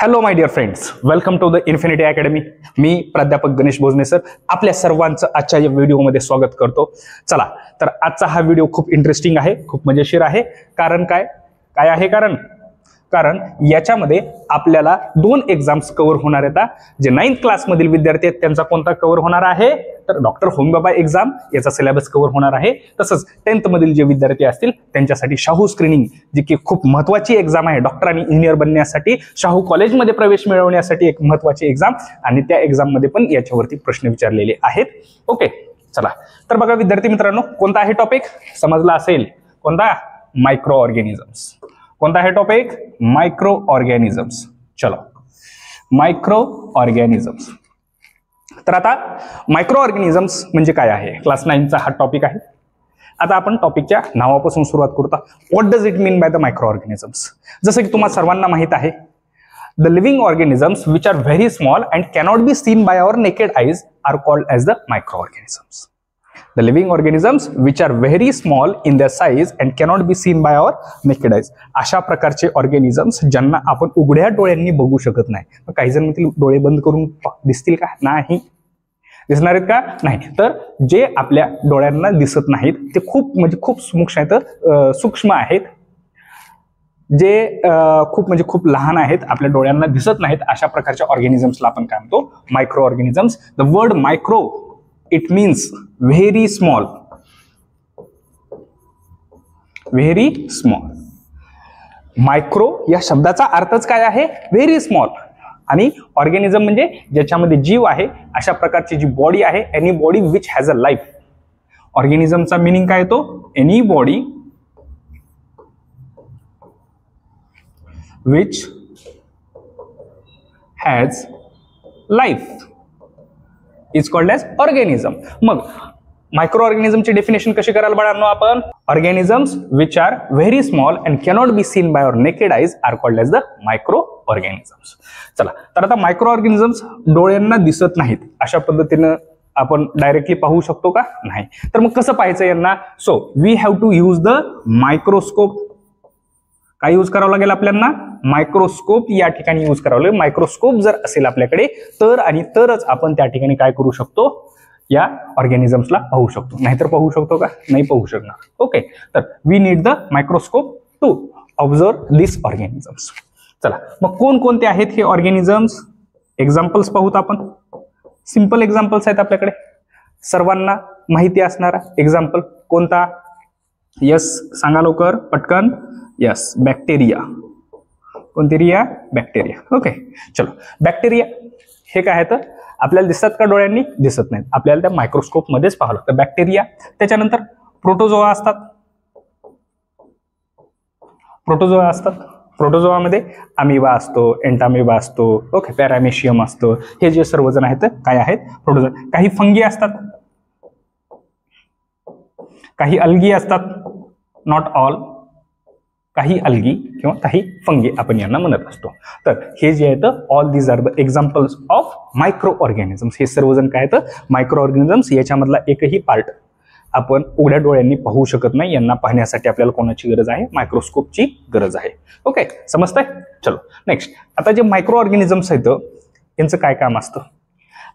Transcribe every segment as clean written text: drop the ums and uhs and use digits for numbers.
Hello my dear friends, welcome to the infinity academy. मी प्राध्यापक Ganesh Bhojane sir आपल्या सर्वांचं आजच्या या व्हिडिओमध्ये स्वागत करतो. चला तर आजचा हा व्हिडिओ खूप इंटरेस्टिंग आहे, खूप मजेशीर आहे. कारण काय आहे कारण याच्यामध्ये आपल्याला दोन एक्झाम्स कव्हर होणार आहेत. जे 9th क्लासमधील विद्यार्थी आहेत त्यांचा कोणता कव्हर होणार आहे तर डॉक्टर होमी बाबा एक्झाम याचा सिलेबस कव्हर होणार आहे. तसंच 10th मधील जे विद्यार्थी असतील त्यांच्यासाठी शाहू स्क्रीनिंग जी की खूप महत्त्वाची एक्झाम आहे. डॉक्टर आणि इंजिनियर बनण्यासाठी शाहू कॉलेजमध्ये प्रवेश मिळवण्यासाठी एक महत्त्वाची एक्झाम आणि त्या एक्झाम मध्ये पण याच्यावरती प्रश्न विचारलेले आहेत. ओके चला तर बघा विद्यार्थी मित्रांनो, कोणता आहे टॉपिक समजला असेल. कोणता? Micro organisms. कोणता आहे टॉपिक? Micro organisms. चलो मायक्रो ऑर्गॅनिझम्स. तर आता मायक्रो ऑर्गॅनिझम्स म्हणजे काय आहे? क्लास 9चा हा टॉपिक आहे. आता आपण टॉपिकच्या नावापासून सुरुवात करूया. What does it mean by the micro organisms? जसं की तुम्हाला सर्वांना माहित आहे, the living organisms which are very small and cannot be seen by our naked eyes are called as the micro organisms. The living organisms which are very small in their size and cannot be seen by our naked eyes. अशा प्रकारचे organisms ज्यांना आपण उघड्या डोळ्यांनी बघू शकत नाही. काही जण म्हणतील डोळे बंद करून दिसतील का? नाही दिसणार आहेत का? नाही. तर जे आपल्या डोळ्यांना दिसत नाहीत ते खूप सूक्ष्म आहेत, जे खूप लहान आहेत, आपल्या डोळ्यांना दिसत नाहीत. अशा प्रकारच्या ऑर्गॅनिझम्सला आपण काय म्हणतो? Micro organisms. The word micro it means very small. Very small. Micro या शब्दाचा अर्थच काय आहे? Very small. आणि ऑर्गॅनिझम म्हणजे ज्याच्यामध्ये जीव आहे, अशा प्रकारची जी बॉडी आहे, any body which has a life. ऑर्गॅनिझमचा मिनिंग काय येतो? Any body which has life is called as organism. मग मायक्रो ऑर्गॅनिझमची डेफिनेशन कशी करायला बाळांनो आपण? Organisms which are very small and cannot be seen by our naked eyes are called as the micro organisms. चला तर आता मायक्रो ऑर्गॅनिझम्स डोळ्यांना दिसत नाहीत, अशा पद्धतीनं आपण डायरेक्टली पाहू शकतो का? नाही. तर मग कसं पाहायचं यांना? So we have to use the microscope. काय यूज करावं लागेल आपल्याला? मायक्रोस्कोप या ठिकाणी यूज करावं लागेल. मायक्रोस्कोप जर असेल आपल्याकडे तरच आपण त्या ठिकाणी काय करू शकतो? या ऑर्गॅनिझम्सला पाहू शकतो. नाहीतर पाहू शकतो का? नाही पाहू शकणार. ओके तर we need the microscope to observe this organisms. चला मग कोणकोणते आहेत हे ऑर्गॅनिझम्स? एक्झाम्पल्स पाहूत आपण. सिंपल एक्झाम्पल्स आहेत आपल्याकडे, सर्वांना माहिती असणारा एक्झाम्पल कोणता? यस सांगा लवकर पटकन. Yes bacteria. कोणती रिया? बॅक्टेरिया. ओके चलो बॅक्टेरिया हे काय आहे तर आपल्याला दिसतात का? डोळ्यांनी दिसत नाहीत, आपल्याला त्या मायक्रोस्कोप मध्येच पाहावं लागतं. बॅक्टेरिया. त्याच्यानंतर प्रोटोझोआ असतात. प्रोटोझोआमध्ये अमिबा असतो, एंटामिबा असतो, ओके पॅरामेशियम असतो. हे जे सर्वजण आहेत काय आहेत? प्रोटोझोआ. काही फंगी असतात, काही अल्गी असतात, नॉट ऑल. काही अल्गी किंवा काही फंगी आपण यांना म्हणत असतो. तर हे जे आहेत all these are the examples of micro organisms. हे सर्वजण काय आहेत? Micro organisms. याच्यामधला एकही पार्ट आपण उघड्या डोळ्यांनी पाहू शकत नाही. यांना पाहण्यासाठी आपल्याला कोणाची गरज आहे? मायक्रोस्कोपची गरज आहे. ओके समजतंय? चलो नेक्स्ट. आता जे मायक्रो ऑर्गॅनिझम्स आहेत यांचं काय काम असतं?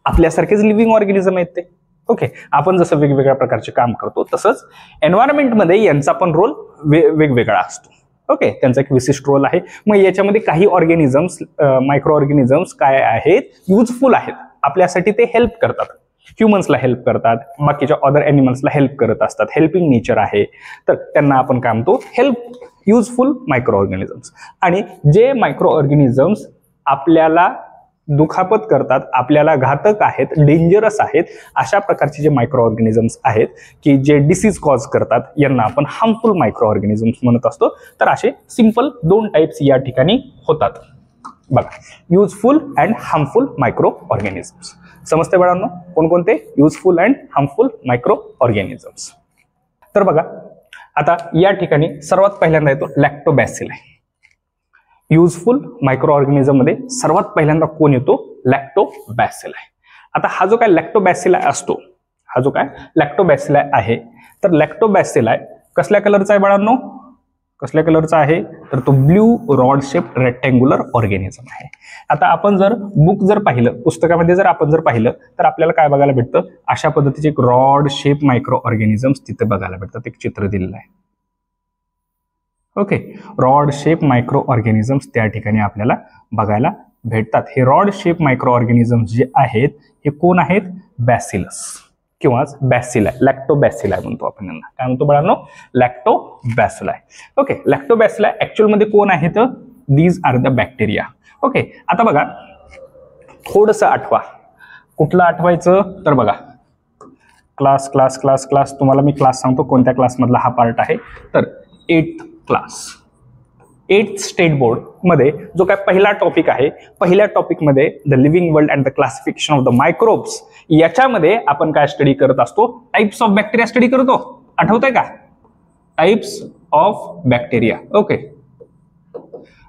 आपल्यासारखेच लिव्हिंग ऑर्गॅनिझम आहेत ते. ओके आपण जसं वेगवेगळ्या प्रकारचे काम करतो तसंच एन्व्हायरमेंटमध्ये यांचा पण रोल वेगवेगळा असतो. ओके त्यांचा एक विशिष्ट रोल आहे. मग याच्यामध्ये काही ऑर्गॅनिझम्स मायक्रो ऑर्गॅनिझम्स काय आहेत? युजफुल आहेत. आपल्यासाठी ते हेल्प करतात. ह्युमन्सला हेल्प करतात, बाकीच्या अदर एनिमल्सला हेल्प करत असतात. हेल्पिंग नेचर आहे, तर त्यांना आपण काय म्हणतो? Useful micro organisms. आणि जे मायक्रो ऑर्गॅनिझम्स आपल्याला दुखापत करतात, आपल्याला घातक आहेत, डेंजरस आहेत, अशा प्रकारचे जे मायक्रो ऑर्गॅनिझम्स आहेत की जे डिसीज कॉज करतात, यांना आपण हार्मफुल मायक्रो ऑर्गॅनिझम्स म्हणत असतो. तर असे सिंपल दोन टाइप्स या ठिकाणी होतात बघा, useful and harmful micro organisms. समजते बाळांनो कोणकोणते? Useful and harmful micro organisms. तर बघा आता या ठिकाणी सर्वात पहिल्यांदा येतो लॅक्टोबॅसिली. युजफुल मायक्रो ऑर्गॅनिझम मध्ये सर्वात पहिल्यांदा कोण येतो? लॅक्टोबॅसिली. आता हा जो काय लॅक्टोबॅसिली असतो, लॅक्टोबॅसिली आहे, तर लॅक्टोबॅसिली कसल्या कलरचा आहे बाळांनो? कसल्या कलरचा आहे तर तो blue rod shape rectangular organism आहे. आता आपण जर बुक जर पाहिलं, पुस्तकामध्ये जर आपण जर पाहिलं तर आपल्याला काय बघायला भेटतं, अशा पद्धतीचे एक रॉड शेप मायक्रो ऑर्गॅनिझम्स तिथे बघायला भेटतात. एक चित्र दिलेलं आहे. Okay, rod shape micro organisms त्या ठिकाणी आपल्याला बघायला भेटतात. हे रॉड शेप मायक्रो ऑर्गॅनिझम्स जे आहेत हे कोण आहेत, बॅसिलस किंवा बॅसिलाय, लॅक्टोबॅसिलाय म्हणतो आपण यांना. काय म्हणतो बाळांनो, लॅक्टोबॅसिलाय. ओके, लॅक्टोबॅसिलाय ऍक्च्युअल मध्ये कोण आहेत, these are the bacteria. Okay, आता बघा थोडंसं आठवा. कुठलं आठवायचं तर बघा, क्लास क्लास क्लास क्लास तुम्हाला मी क्लास सांगतो कोणत्या क्लासमधला हा पार्ट आहे. तर 8th class, 8th state board मध्ये जो काय पहिला टॉपिक आहे, पहिल्या टॉपिकमध्ये the living world and the classification of the microbes, याच्यामध्ये आपण काय स्टडी करत असतो, टाइप्स ऑफ बॅक्टेरिया स्टडी करतो. आठवतंय का, types of bacteria. Okay,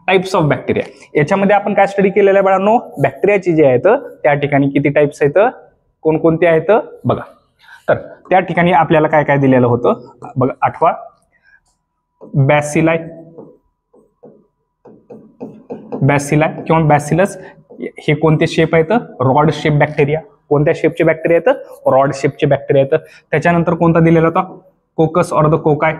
types of bacteria याच्यामध्ये आपण काय स्टडी केलेलं आहे बाळांनो, बॅक्टेरियाची जे आहेत त्या ठिकाणी किती टाइप्स आहेत, कोणकोणते आहेत बघा. तर त्या ठिकाणी आपल्याला काय काय दिलेलं होतं बघा, आठवा. बॅसिलाय, बॅसिलाय किंवा बॅसिलस हे कोणते शेप आहेत, रॉड शेप बॅक्टेरिया. कोणत्या शेपचे बॅक्टेरिया आहेत, रॉड शेपचे बॅक्टेरिया आहेत. त्याच्यानंतर कोणता दिलेला होता, कोकस ऑर द कोकाय,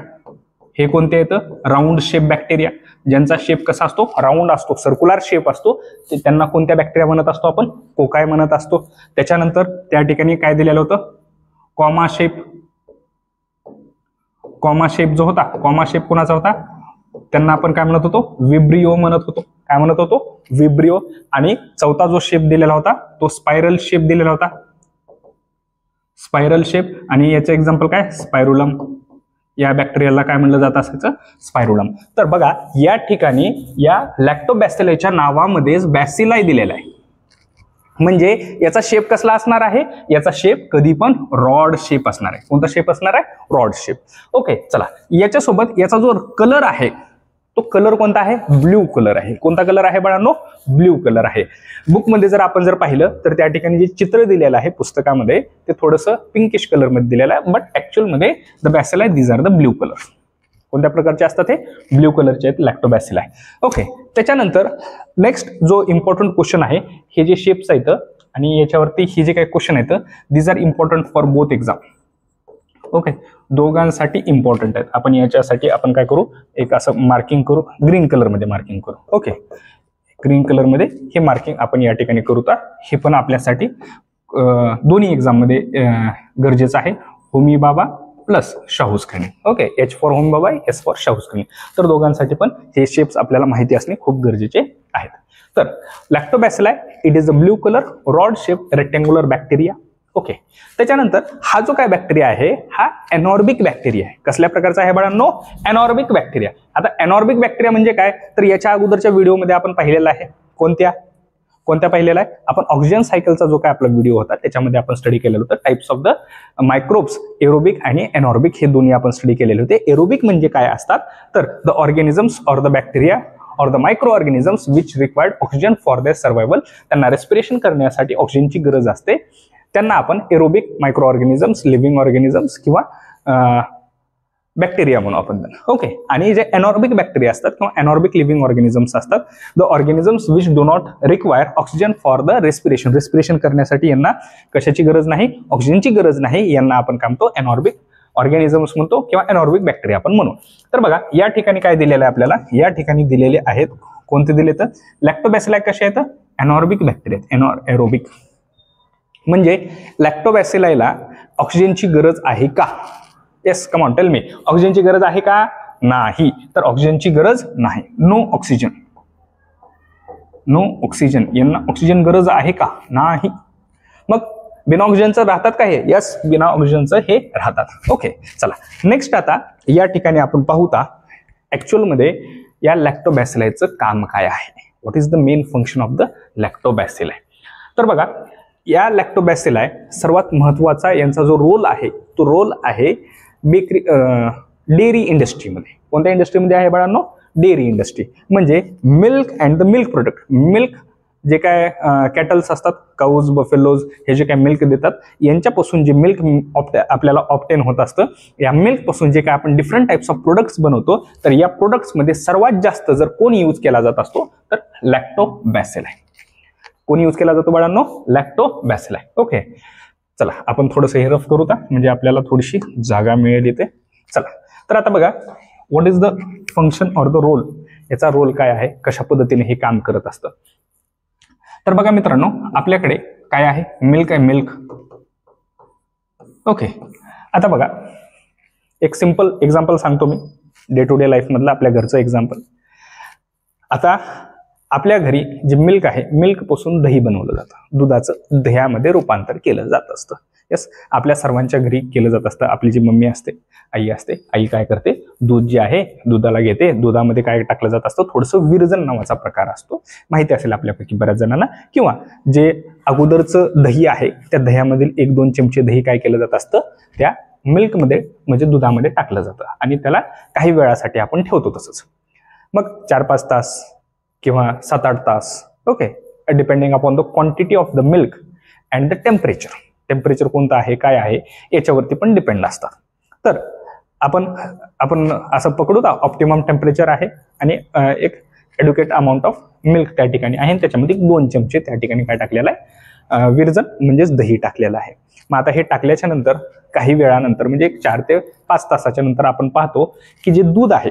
हे कोणते आहेत, राऊंड शेप बॅक्टेरिया. ज्यांचा शेप कसा असतो, राऊंड असतो, सर्क्युलर शेप असतो, त्यांना कोणत्या बॅक्टेरिया म्हणत असतो आपण, कोकाय म्हणत असतो. त्याच्यानंतर त्या ठिकाणी काय दिलेलं होतं, कॉमा शेप. कॉमा शेप जो होता, कॉमा शेप कोणाचा होता, त्यांना आपण काय म्हणत होतो, विब्रिओ म्हणत होतो. काय म्हणत होतो, विब्रिओ. आणि चौथा जो शेप दिलेला होता तो स्पायरल शेप दिलेला होता, स्पायरल शेप. आणि याचं एक्झाम्पल काय, स्पायरुलम. या बॅक्टेरियाला काय म्हणलं जात असायचं, स्पायरुलम. तर बघा या ठिकाणी या लॅक्टोबॅसिलायच्या नावामध्येच बॅसिलाय दिलेला आहे. म्हणजे याचा शेप कसला असणार आहे, याचा शेप कधी पण रॉड शेप असणार आहे. कोणता शेप असणार आहे, रॉड शेप. ओके, चला याच्यासोबत याचा जो कलर आहे तो कलर कोणता आहे, ब्ल्यू कलर आहे. कोणता कलर आहे बाळांनो, ब्ल्यू कलर आहे. बुकमध्ये जर आपण जर पाहिलं तर त्या ठिकाणी जे चित्र दिलेलं आहे पुस्तकामध्ये ते थोडंसं पिंकिश कलर मध्ये दिलेलं आहे, बट ऍक्च्युअल मध्ये the bacilli these are the blue colour. कोणत्या प्रकारचे असतात, हे ब्ल्यू कलरचे आहेत, लॅक्टोबॅसिलाय. ओके, त्याच्यानंतर नेक्स्ट जो इम्पॉर्टंट क्वेश्चन आहे, हे जे शेप्स आहेत आणि याच्यावरती हे जे काही क्वेश्चन आहेत these are important for both exam. Okay, दोघांसाठी इम्पॉर्टंट आहेत. आपण याच्यासाठी आपण काय करू, एक असं मार्किंग करू, ग्रीन कलर मध्ये मार्किंग करू. ओके, ग्रीन कलर मध्ये हे मार्किंग आपण या ठिकाणी करू. तर हे पण आपल्यासाठी दोन्ही एक्झाम मध्ये गरजेचं आहे. होमी बाबा प्लस शाहूज खानी. ओके, H फॉर होमी बाबा, S फॉर शाहूज खानी. तर दोघांसाठी पण हे शेप्स आपल्याला माहिती असणे खूप गरजेचे आहेत. तर lactobacilli it is a blue colour rod shape rectangular bacteria. Okay, त्याच्यानंतर हा जो काय बॅक्टेरिया आहे हा एनॉर्बिक बॅक्टेरिया आहे. कसल्या प्रकारचा आहे बाळांनो, एनॉर्बिक बॅक्टेरिया. आता एनॉर्बिक बॅक्टेरिया म्हणजे काय, तर याच्या अगोदरच्या व्हिडिओमध्ये आपण पाहिलेला आहे. कोणत्या पाहिलेला आहे आपण, ऑक्सिजन सायकलचा जो काय आपला व्हिडिओ होता त्याच्यामध्ये आपण स्टडी केलेलं होतं. Types of the microbes, aerobic आणि एनॉर्बिक हे दोन्ही आपण स्टडी केलेले होते. एरोबिक म्हणजे काय असतात तर the organisms or the bacteria or the microorganisms which required oxygen for their survival. त्यांना रेस्पिरेशन करण्यासाठी ऑक्सिजनची गरज असते, त्यांना आपण aerobic micro organisms, living organisms किंवा बॅक्टेरिया म्हणून आपण. ओके, आणि जे एनॉर्बिक बॅक्टेरिया असतात किंवा एनॉर्बिक लिव्हिंग ऑर्गॅनिझम्स असतात, the organisms which do not require oxygen for the respiration. Respiration करण्यासाठी यांना कशाची गरज नाही, ऑक्सिजनची गरज नाही, यांना आपण काय म्हणतो, एनॉर्बिक ऑर्गॅनिझम्स म्हणतो किंवा एनॉर्बिक बॅक्टेरिया आपण म्हणू. तर बघा या ठिकाणी काय दिलेलं आहे आपल्याला, या ठिकाणी दिलेले आहेत, कोणते दिले तर लॅक्टोबॅसिलाय कसे आहेत, एनॉर्बिक बॅक्टेरिया. एरोबिक म्हणजे लॅक्टोबॅसिलायला ऑक्सिजनची गरज आहे का, yes come on tell me, ऑक्सिजनची गरज आहे का, नाही. तर ऑक्सिजनची गरज नाही, नो ऑक्सिजन. नो ऑक्सिजन, यांना ऑक्सिजन गरज आहे का, नाही. मग बिना ऑक्सिजनचं राहतात का हे, यस बिना ऑक्सिजनचं हे राहतात. ओके, चला नेक्स्ट आता या ठिकाणी आपण पाहूता ऍक्च्युअल मध्ये या लॅक्टोबॅसिलायचं काम काय आहे, what is the main function of the lactobacilli. तर बघा या लॅक्टोबॅसिलाय सर्वात महत्वाचा यांचा जो रोल आहे तो रोल आहे बेकरी डेअरी इंडस्ट्रीमध्ये. कोणत्या इंडस्ट्रीमध्ये आहे बाळांनो, डेअरी इंडस्ट्री. म्हणजे milk and the milk product, milk जे काय कॅटल्स असतात, काऊज, बफेलोज, हे जे काय मिल्क देतात, यांच्यापासून जे मिल्क आपल्याला ऑप्टेन होत असतं, या मिल्क पासून जे काय आपण डिफरंट टाइप्स ऑफ प्रोडक्ट्स बनवतो, तर या प्रोडक्ट्समध्ये सर्वात जास्त जर कोण यूज केला जात असतो तर लॅक्टोबॅसिलाई. कोण यूज केला जातो बाळांनो? लॅक्टोबॅसिलाई. ओके, चला आपण थोडंसं हे रफ करू का, म्हणजे आपल्याला थोडीशी जागा मिळेल इथे. चला, तर आता बघा, what is the function or the role, याचा रोल काय आहे, कशा पद्धतीने हे काम करत असतं. तर बघा मित्रांनो, आपल्याकडे काय आहे, मिल्क आहे, मिल्क. ओके, आता बघा एक सिंपल एक्झाम्पल सांगतो मी, डे टू डे लाईफ मधलं आपल्या घरचं एक्झाम्पल. आता आपल्या घरी जे मिल्क आहे, मिल्क पासून दही बनवलं जातं, दुधाचं दह्यामध्ये रूपांतर केलं जात असतं. यस, आपल्या सर्वांच्या घरी केलं जात असतं. आपली जी मम्मी असते, आई असते, आई काय करते, दूध जे आहे दुधाला घेते, दुधामध्ये काय टाकलं जात असतं, थोडंसं विरजन नावाचा प्रकार असतो, माहिती असेल आपल्यापैकी बऱ्याच जणांना. किंवा जे अगोदरचं दही आहे, त्या दह्यामधील 1-2 चमचे दही काय केलं जात असतं, त्या मिल्कमध्ये म्हणजे दुधामध्ये टाकलं जातं आणि त्याला काही वेळासाठी आपण ठेवतो तसंच. मग 4-5 तास किंवा 7-8 तास, okay, depending upon the quantity of the milk and the temperature. Temperature कोणतं आहे, काय आहे, याच्यावरती पण डिपेंड असतात. तर आपण असं पकडू का, ऑप्टिमम टेम्परेचर आहे आणि एक ॲड्युकेट अमाऊंट ऑफ मिल्क त्या ठिकाणी आहे, त्याच्यामध्ये 2 चमचे त्या ठिकाणी काय टाकलेलं आहे, विरजन म्हणजेच दही टाकलेलं आहे. मग आता हे टाकल्याच्या नंतर काही वेळानंतर म्हणजे 4 ते 5 तासाच्या नंतर आपण पाहतो की जे दूध आहे,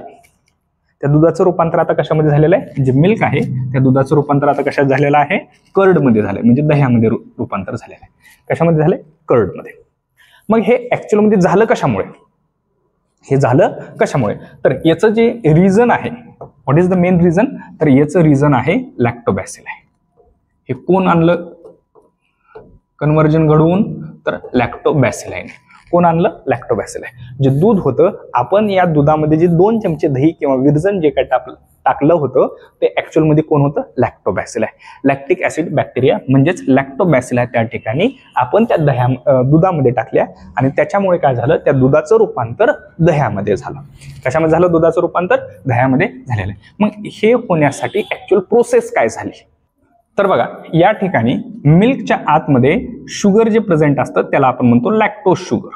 त्या दुधाचं रूपांतर आता कशामध्ये झालेलं आहे, जे मिल्क आहे त्या दुधाचं रूपांतर आता कशात झालेलं आहे, कर्डमध्ये झालंय, म्हणजे दह्यामध्ये रूपांतर झालेलं आहे. कशामध्ये झालंय, कर्डमध्ये. मग हे ऍक्च्युअल मध्ये झालं कशामुळे, हे झालं कशामुळे, तर याचं जे रिझन आहे, what is the main reason, तर याचं रिझन आहे लॅक्टोबॅसिलाई. हे कोण आणलं कन्व्हर्जन घडवून, तर लॅक्टोबॅसिलाई. कोण आणलं, लॅक्टोबॅसिलाई. जे दूध होतं, आपण या दुधामध्ये जे 2 चमचे दही किंवा विरजन जे काय टाकलं होतं, ते ऍक्च्युअल मध्ये कोण होतं, लॅक्टोबॅसिलाई. लॅक्टिक ऍसिड बॅक्टेरिया म्हणजेच लॅक्टोबॅसिलाई त्या ठिकाणी आपण त्या दुधामध्ये टाकल्या आणि त्याच्यामुळे काय झालं, त्या दुधाचं रूपांतर दह्यामध्ये झालं. कशामध्ये झालं, दुधाचं रूपांतर दह्यामध्ये झालेलं आहे. मग हे होण्यासाठी ऍक्च्युअल प्रोसेस काय झाली, तर बघा या ठिकाणी मिल्कच्या आतमध्ये शुगर जे प्रेझेंट असतं त्याला आपण म्हणतो लॅक्टोज शुगर.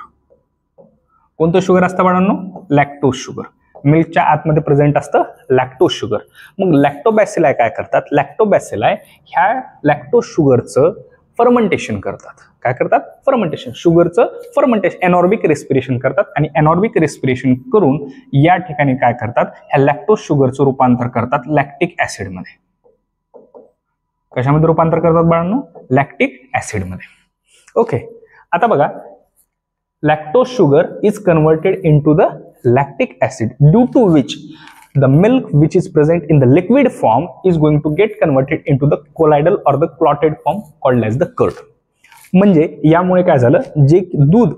कोणतं शुगर असतं बाळांनो, लॅक्टोज शुगर. मिल्कच्या आतमध्ये प्रेझेंट असतं लॅक्टोज शुगर. मग लॅक्टोबॅसिलाई काय करतात, लॅक्टोबॅसिलाई ह्या लॅक्टोज शुगरचं फर्मेंटेशन करतात. काय करतात, फर्मेंटेशन, शुगरचं फर्मेंटेशन, एनॉर्बिक रेस्पिरेशन करतात आणि एनॉर्बिक रेस्पिरेशन करून या ठिकाणी काय करतात, ह्या लॅक्टोज शुगरचं रूपांतर करतात लॅक्टिक ऍसिडमध्ये. कशामध्ये रूपांतर करतात बाळांनो, लॅक्टिक ऍसिडमध्ये. ओके, आता बघा, lactose sugar is converted into the lactic acid due to which the milk which is present in the liquid form is going to get converted into the colloidal or the clotted form called as the curd. म्हणजे यामुळे काय झालं, जे दूध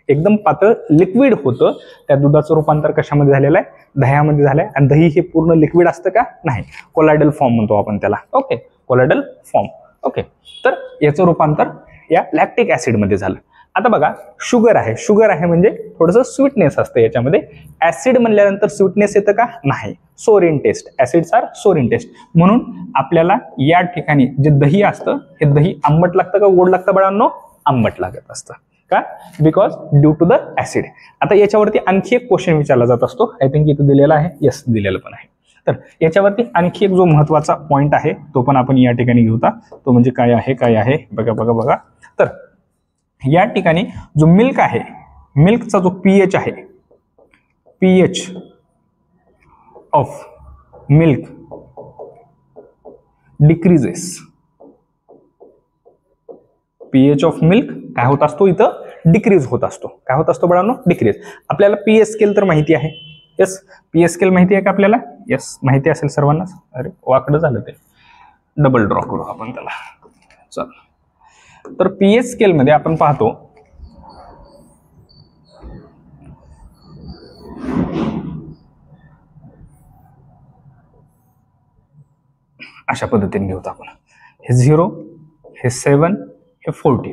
एकदम पातळ liquid होतं, त्या दुधाचं रूपांतर कशामध्ये झालेलं आहे, दह्यामध्ये झालंय. आणि दही हे पूर्ण लिक्विड असतं का, नाही, कोलायडल फॉर्म म्हणतो आपण त्याला. Okay, कोलायडल form. ओके, तर याचं रूपांतर या लॅक्टिक ऍसिडमध्ये झालं. आता बघा, शुगर आहे म्हणजे थोडंसं स्वीटनेस असतं याच्यामध्ये. ऍसिड म्हणल्यानंतर स्वीटनेस येतं का, नाही, सोर इन टेस्ट. ऍसिड्स आर सोर इन टेस्ट. म्हणून आपल्याला या ठिकाणी जे दही असतं, हे दही आंबट लागतं का गोड लागतं बाळांनो, आंबट लागत असतं. का, because due to the acid. आता याच्यावरती आणखी एक क्वेश्चन विचारला जात असतो, आय थिंक इथं दिलेला आहे, यस दिलेलं पण आहे. तर याच्यावरती आणखी एक जो महत्वाचा पॉइंट आहे तो पण आपण या ठिकाणी घेऊता, तो म्हणजे काय आहे बघा. तर या ठिकाणी जो मिल्क आहे, मिल्कचा जो पीएच आहे, pH of milk decreases. PH of milk काय होत असतो, इथं डिक्रीज होत असतो. काय होत असतो बाळांनो, डिक्रीज. आपल्याला पीएस स्केल तर माहिती आहे, यस, पीएस स्केल माहिती आहे का आपल्याला, यस माहिती असेल सर्वांनाच. अरे वाकडं झालं ते, डबल ड्रॉ करू आपण त्याला. चल, तर पीएस स्केल मध्ये आपण पाहतो अशा पद्धतीने घेऊत आपण. हे 0, हे 7, हे 14.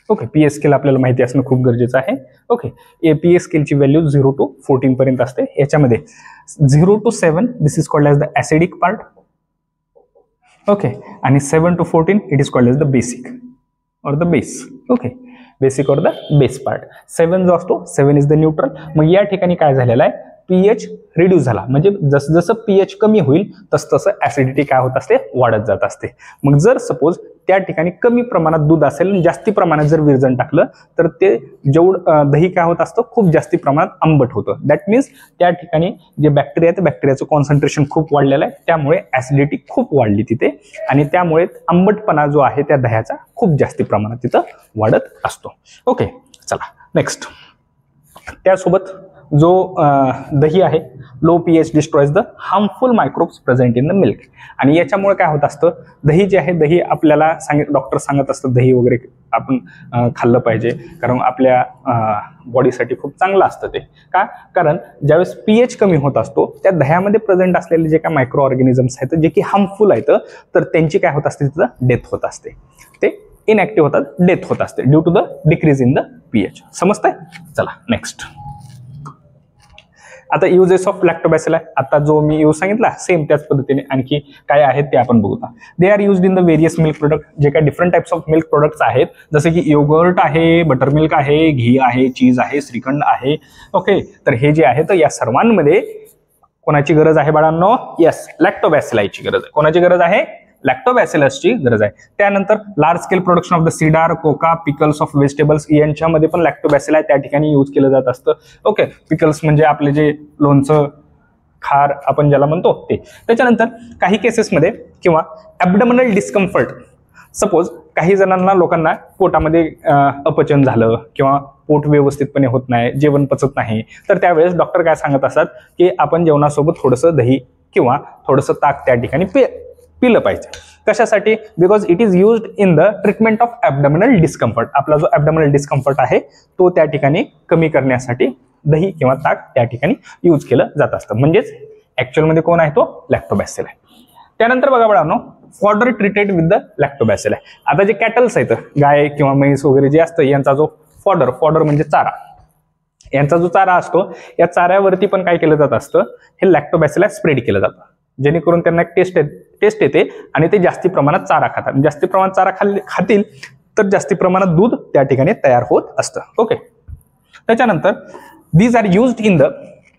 ओके, पीएस स्केल आपल्याला माहिती असणं खूप गरजेचं आहे. ओके, पीएस स्केलची व्हॅल्यू 0 to 14 पर्यंत असते. याच्यामध्ये 0 to 7 this is called as the acidic part. Okay, आणि 7 to 14 it is called as the basic or the base. Okay, basic or the base part. 7 जो असतो 7 इज द न्यूट्रल. मग या ठिकाणी काय झालेलं आहे, पीएच रिड्यूस झाला, म्हणजे जसं जसं पीएच कमी होईल तसं तसं ऍसिडिटी काय होत असते, वाढत जात असते. मग जर सपोज त्या ठिकाणी कमी प्रमाणात दूध असेल आणि जास्ती प्रमाणात जर विरजण टाकलं तर ते जेवढं दही काय होत असतं, खूप जास्ती प्रमाणात आंबट होतं. दॅट मीन्स त्या ठिकाणी जे बॅक्टेरिया आहे, बॅक्टेरियाचं कॉन्सन्ट्रेशन खूप वाढलेलं आहे, त्यामुळे ऍसिडिटी खूप वाढली तिथे, आणि त्यामुळे आंबटपणा जो आहे त्या दह्याचा खूप जास्ती प्रमाणात तिथं वाढत असतो. ओके, चला नेक्स्ट. त्यासोबत जो दही आहे, low pH destroys the harmful microbes present in the milk. आणि याच्यामुळे काय होत असतं, दही जे आहे, दही आपल्याला डॉक्टर सांगत असतं दही वगैरे आपण खाल्लं पाहिजे, कारण आपल्या बॉडीसाठी खूप चांगलं असतं ते. का? कारण ज्यावेळेस पीएच कमी होत असतो, त्या दह्यामध्ये प्रेझेंट असलेले जे काय मायक्रो ऑर्गॅनिझम्स आहेत जे की हार्मफुल आहेत, तर त्यांची काय होत असते, तिथं डेथ होत असते, ते इनॅक्टिव्ह होतात, डेथ होत असते due to the decrease in the pH. समजतंय? चला नेक्स्ट. आता युजेस ऑफ लॅक्टोबॅसिली, आता जो मी यूज सांगितला सेम त्याच पद्धतीने आणखी काय आहेत ते आपण बघूया. They are used in the various milk product. जे काही different types of milk products आहेत, जसे की योगर्ट आहे, बटर मिल्क आहे, घी आहे, चीज आहे, श्रीखंड आहे. ओके, तर हे जे आहे तर या सर्वांमध्ये कोणाची गरज आहे बाळांनो? येस, लॅक्टोबॅसिलाची गरज आहे. कोणाची गरज आहे? लॅक्टोबॅसिलसची गरज आहे. त्यानंतर large scale production of the cider, Coca, pickles of vegetables, यांच्यामध्ये पण लॅक्टोबॅसिला त्या ठिकाणी यूज केलं जात असतं. ओके, पिकल्स म्हणजे आपले जे लोणचं, खार आपण ज्याला म्हणतो ते. त्याच्यानंतर काही केसेसमध्ये किंवा ॲब्डोमिनल डिस्कम्फर्ट, सपोज काही जणांना लोकांना पोटामध्ये अपचन झालं किंवा पोट व्यवस्थितपणे होत नाही, जेवण पचत नाही, तर त्यावेळेस डॉक्टर काय सांगत असतात की आपण जेवणासोबत थोडंसं दही किंवा थोडंसं ताक त्या ठिकाणी पिलं पाहिजे. कशासाठी? Because it is used in the treatment of abdominal discomfort. आपला जो ॲब्डोमिनल डिस्कम्फर्ट आहे तो त्या ठिकाणी कमी करण्यासाठी दही किंवा ताक त्या ठिकाणी यूज केलं जात असतं. म्हणजेच ऍक्च्युअलमध्ये कोण आहे तो? लॅक्टोबॅसिल आहे. त्यानंतर बघा बाळांनो, फॉडर ट्रीटेड विथ द लॅक्टोबॅसिल आहे. आता जे कॅटल्स आहेत, गाय किंवा म्हैस वगैरे जे असतं, यांचा जो फॉडर म्हणजे चारा, यांचा जो चारा असतो, या चाऱ्यावरती पण काय केलं जात असतं, हे लॅक्टोबॅसिला स्प्रेड केलं जातं, जेणेकरून त्यांना टेस्ट येते आणि ते जास्ती प्रमाणात चारा खातात. जास्ती प्रमाणात चारा खातील तर जास्ती प्रमाणात दूध त्या ठिकाणी तयार होत असतं. ओके, त्याच्यानंतर these are used in the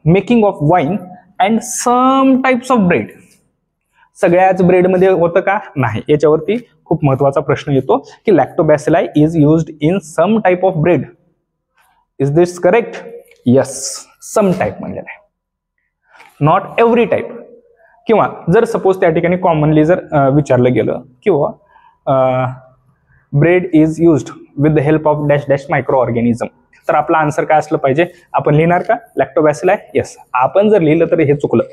making of wine and some types of bread. सगळ्याच ब्रेडमध्ये होतं का? नाही. याच्यावरती खूप महत्वाचा प्रश्न येतो की lactobacilli is used in some type of bread. Is this correct? Yes, some type म्हणलेलं आहे, नॉट एव्हरी टाइप. किंवा जर सपोज त्या ठिकाणी कॉमनली जर विचारलं गेलं किंवा bread is used with the help of dash dash micro organism, तर आपला आन्सर काय असलं पाहिजे? आपण लिहिणार का लॅक्टोबॅसिल आहे? येस. आपण जर लिहिलं तर हे चुकलं.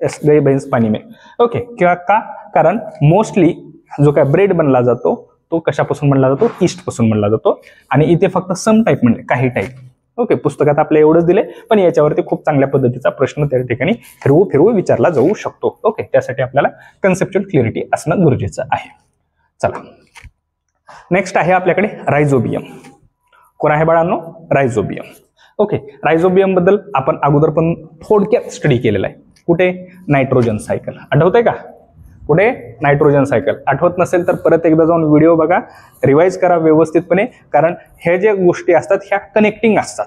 येस, गाई म्हैस पाणी में. ओके, किंवा का? कारण मोस्टली जो काय ब्रेड बनला जातो तो कशापासून बनला जातो? ईस्ट पासून बनला जातो. आणि इथे फक्त सम टाईप म्हणले, काही टाईप. ओके, पुस्तकात आपल्या एवढंच दिले, पण याच्यावरती खूप चांगल्या पद्धतीचा प्रश्न त्या ठिकाणी फिरवू विचारला जाऊ शकतो. ओके, त्यासाठी आपल्याला कन्सेप्च्युअल क्लिअरिटी असणं गरजेचं आहे. चला नेक्स्ट आहे आपल्याकडे रायझोबियम. कोण आहे बाळांनो? रायझोबियम. ओके, रायझोबियम बद्दल आपण अगोदर पण थोडक्यात स्टडी केलेला आहे. कुठे? Nitrogen cycle. आठवतंय का? कुठे? Nitrogen cycle. आठवत नसेल तर परत एकदा जाऊन व्हिडिओ बघा, रिवाइज करा व्यवस्थितपणे, कारण हे जे गोष्टी असतात ह्या कनेक्टिंग असतात.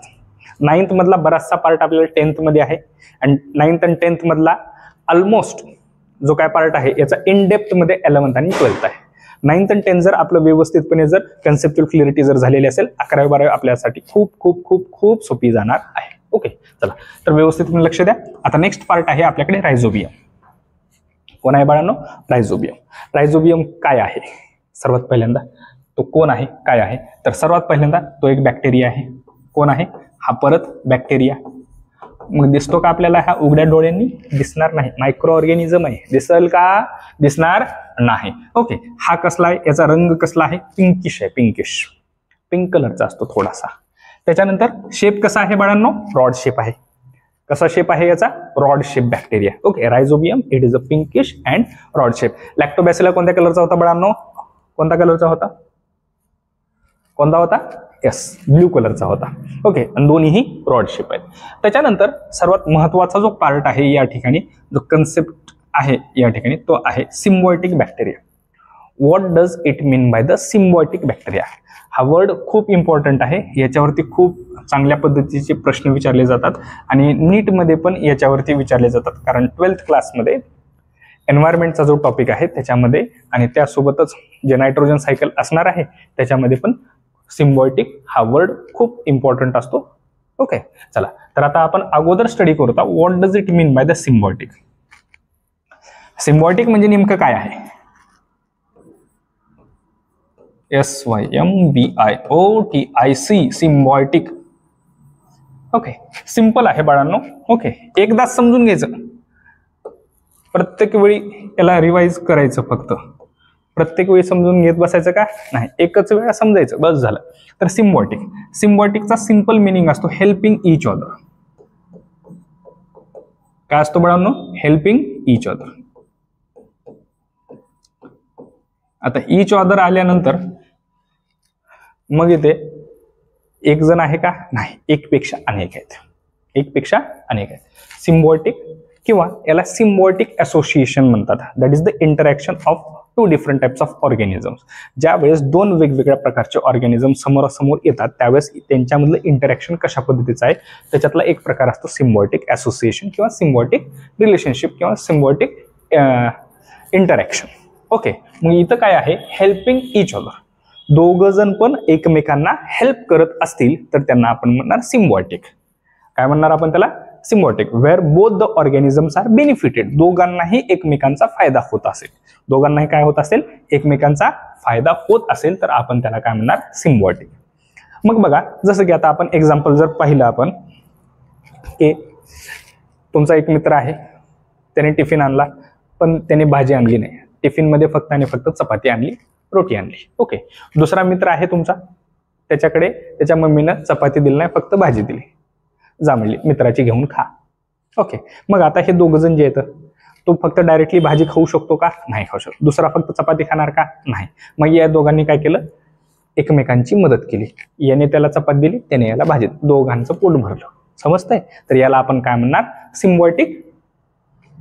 9th मधला बराचसा पार्ट आपल्याला 10th मध्ये आहे, आणि 9th आणि 10th मधला ऑलमोस्ट जो काय पार्ट आहे याचा इन डेप्थ मध्ये 11th आणि 12th आहे. 9th आणि 10th जर आपलं व्यवस्थितपणे जर कन्सेप्च्युअल क्लिअरिटी जर झालेली असेल, 11वी 12वी आपल्यासाठी खूप खूप खूप खूप सोपी जाणार आहे. ओके, चला तर व्यवस्थितपणे लक्ष द्या. आता नेक्स्ट पार्ट आहे आपल्याकडे रायझोबियम. कोण आहे बाळांनो? रायझोबियम. रायझोबियम काय आहे? सर्वात पहिल्यांदा तो कोण आहे, काय आहे? तर सर्वात पहिल्यांदा तो एक बॅक्टेरिया आहे. कोण आहे हा? परत बॅक्टेरिया. मग दिसतो का आपल्याला? हा उघड्या डोळ्यांनी दिसणार नाही, मायक्रो ऑर्गॅनिझम आहे. दिसल का? दिसणार नाही. ओके, हा कसला आहे? याचा रंग कसला आहे? पिंकिश आहे, पिंकिश, पिंक कलरचा असतो थोडासा. त्याच्यानंतर शेप कसा आहे बाळांनो? रॉड शेप आहे. कसा शेप आहे याचा? Rod shape bacteria. Okay, rhizobium it is a pinkish and rod shape. Lactobacilli कोणत्या कलरचा होता बाळांनो? कोणत्या कलरचा होता? कोणता होता? येस, ब्ल्यू कलरचा होता. ओके, आणि दोन्हीही रॉड शेप आहेत. त्याच्यानंतर सर्वात महत्वाचा जो पार्ट आहे या ठिकाणी, जो कन्सेप्ट आहे या ठिकाणी तो आहे symbiotic bacteria. What does it mean by the symbiotic bacteria? हा वर्ड खूप इम्पॉर्टंट आहे. याच्यावरती खूप चांगल्या पद्धतीचे प्रश्न विचारले जातात आणि नीटमध्ये पण याच्यावरती विचारले जातात. कारण 12th क्लासमध्ये एन्व्हायरमेंटचा जो टॉपिक आहे त्याच्यामध्ये आणि त्यासोबतच जे नायट्रोजन सायकल असणार आहे त्याच्यामध्ये पण सिम्बायोटिक हा वर्ड खूप इम्पॉर्टंट असतो. ओके, चला तर आता आपण अगोदर स्टडी करूया what does it mean by the symbiotic. Symbiotic म्हणजे नेमकं काय आहे? SYMBIOTIC symbiotic. ओके, सिंपल आहे बाळांनो. ओके, एकदाच समजून घ्यायचं, प्रत्येक वेळी याला रिवाइज करायचं. फक्त प्रत्येक वेळी समजून घेत बसायचं का नाही, एकच वेळा समजायचं बस झालं. तर सिम्बायोटिक, सिम्बायोटिकचा सिंपल मिनिंग असतो हेल्पिंग इच अदर. काय असतो बाळांनो? Helping each other. आता इच अदर आल्यानंतर मग इथे एक जण आहे का? नाही, एकपेक्षा अनेक आहेत. एकपेक्षा अनेक आहेत. सिम्बायोटिक किंवा याला सिम्बायोटिक असोसिएशन म्हणतात. That is the interaction of two different types of organisms. ज्या वेळेस दोन वेगवेगळ्या प्रकारचे ऑर्गॅनिझम समोरासमोर येतात त्यावेळेस त्यांच्यामधलं इंटरॅक्शन कशा पद्धतीचं आहे त्याच्यातला एक प्रकार असतो सिम्बायोटिक असोसिएशन किंवा सिम्बायोटिक रिलेशनशिप किंवा सिम्बायोटिक इंटरॅक्शन. ओके, मग इथं काय आहे? Helping each other. दोघ जण पण एकमेकांना हेल्प करत असतील तर त्यांना आपण म्हणणार सिम्बायोटिक. काय म्हणणार आपण त्याला? Symbiotic. Where both the organisms are benefited. दोघांनाही एकमेकांचा फायदा होत असेल. दोघांनाही काय होत असेल? एकमेकांचा फायदा होत असेल तर आपण त्याला काय म्हणणार? सिम्बायोटिक. मग बघा, जसं की आता आपण एक्झाम्पल जर पाहिलं आपण की तुमचा एक मित्र आहे, त्याने टिफिन आणला पण त्याने भाजी आणली नाही. टिफिनमध्ये फक्त आणि फक्त चपाती आणली, रोटी आणली. ओके, दुसरा मित्र आहे तुमचा, त्याच्याकडे त्याच्या मम्मीनं चपाती दिली नाही, फक्त भाजी दिली. जा म्हणली मित्राची घेऊन खा. ओके, मग आता हे दोघ जण जे आहेत तो फक्त डायरेक्टली भाजी खाऊ शकतो का? नाही खाऊ शकतो. दुसरा फक्त चपाती खाणार का? नाही. मग या दोघांनी काय केलं? एकमेकांची मदत केली. याने त्याला चपाती दिली, त्याने याला भाजी, दोघांचं पोट भरलं. समजतंय? तर याला आपण काय म्हणणार? सिम्बायोटिक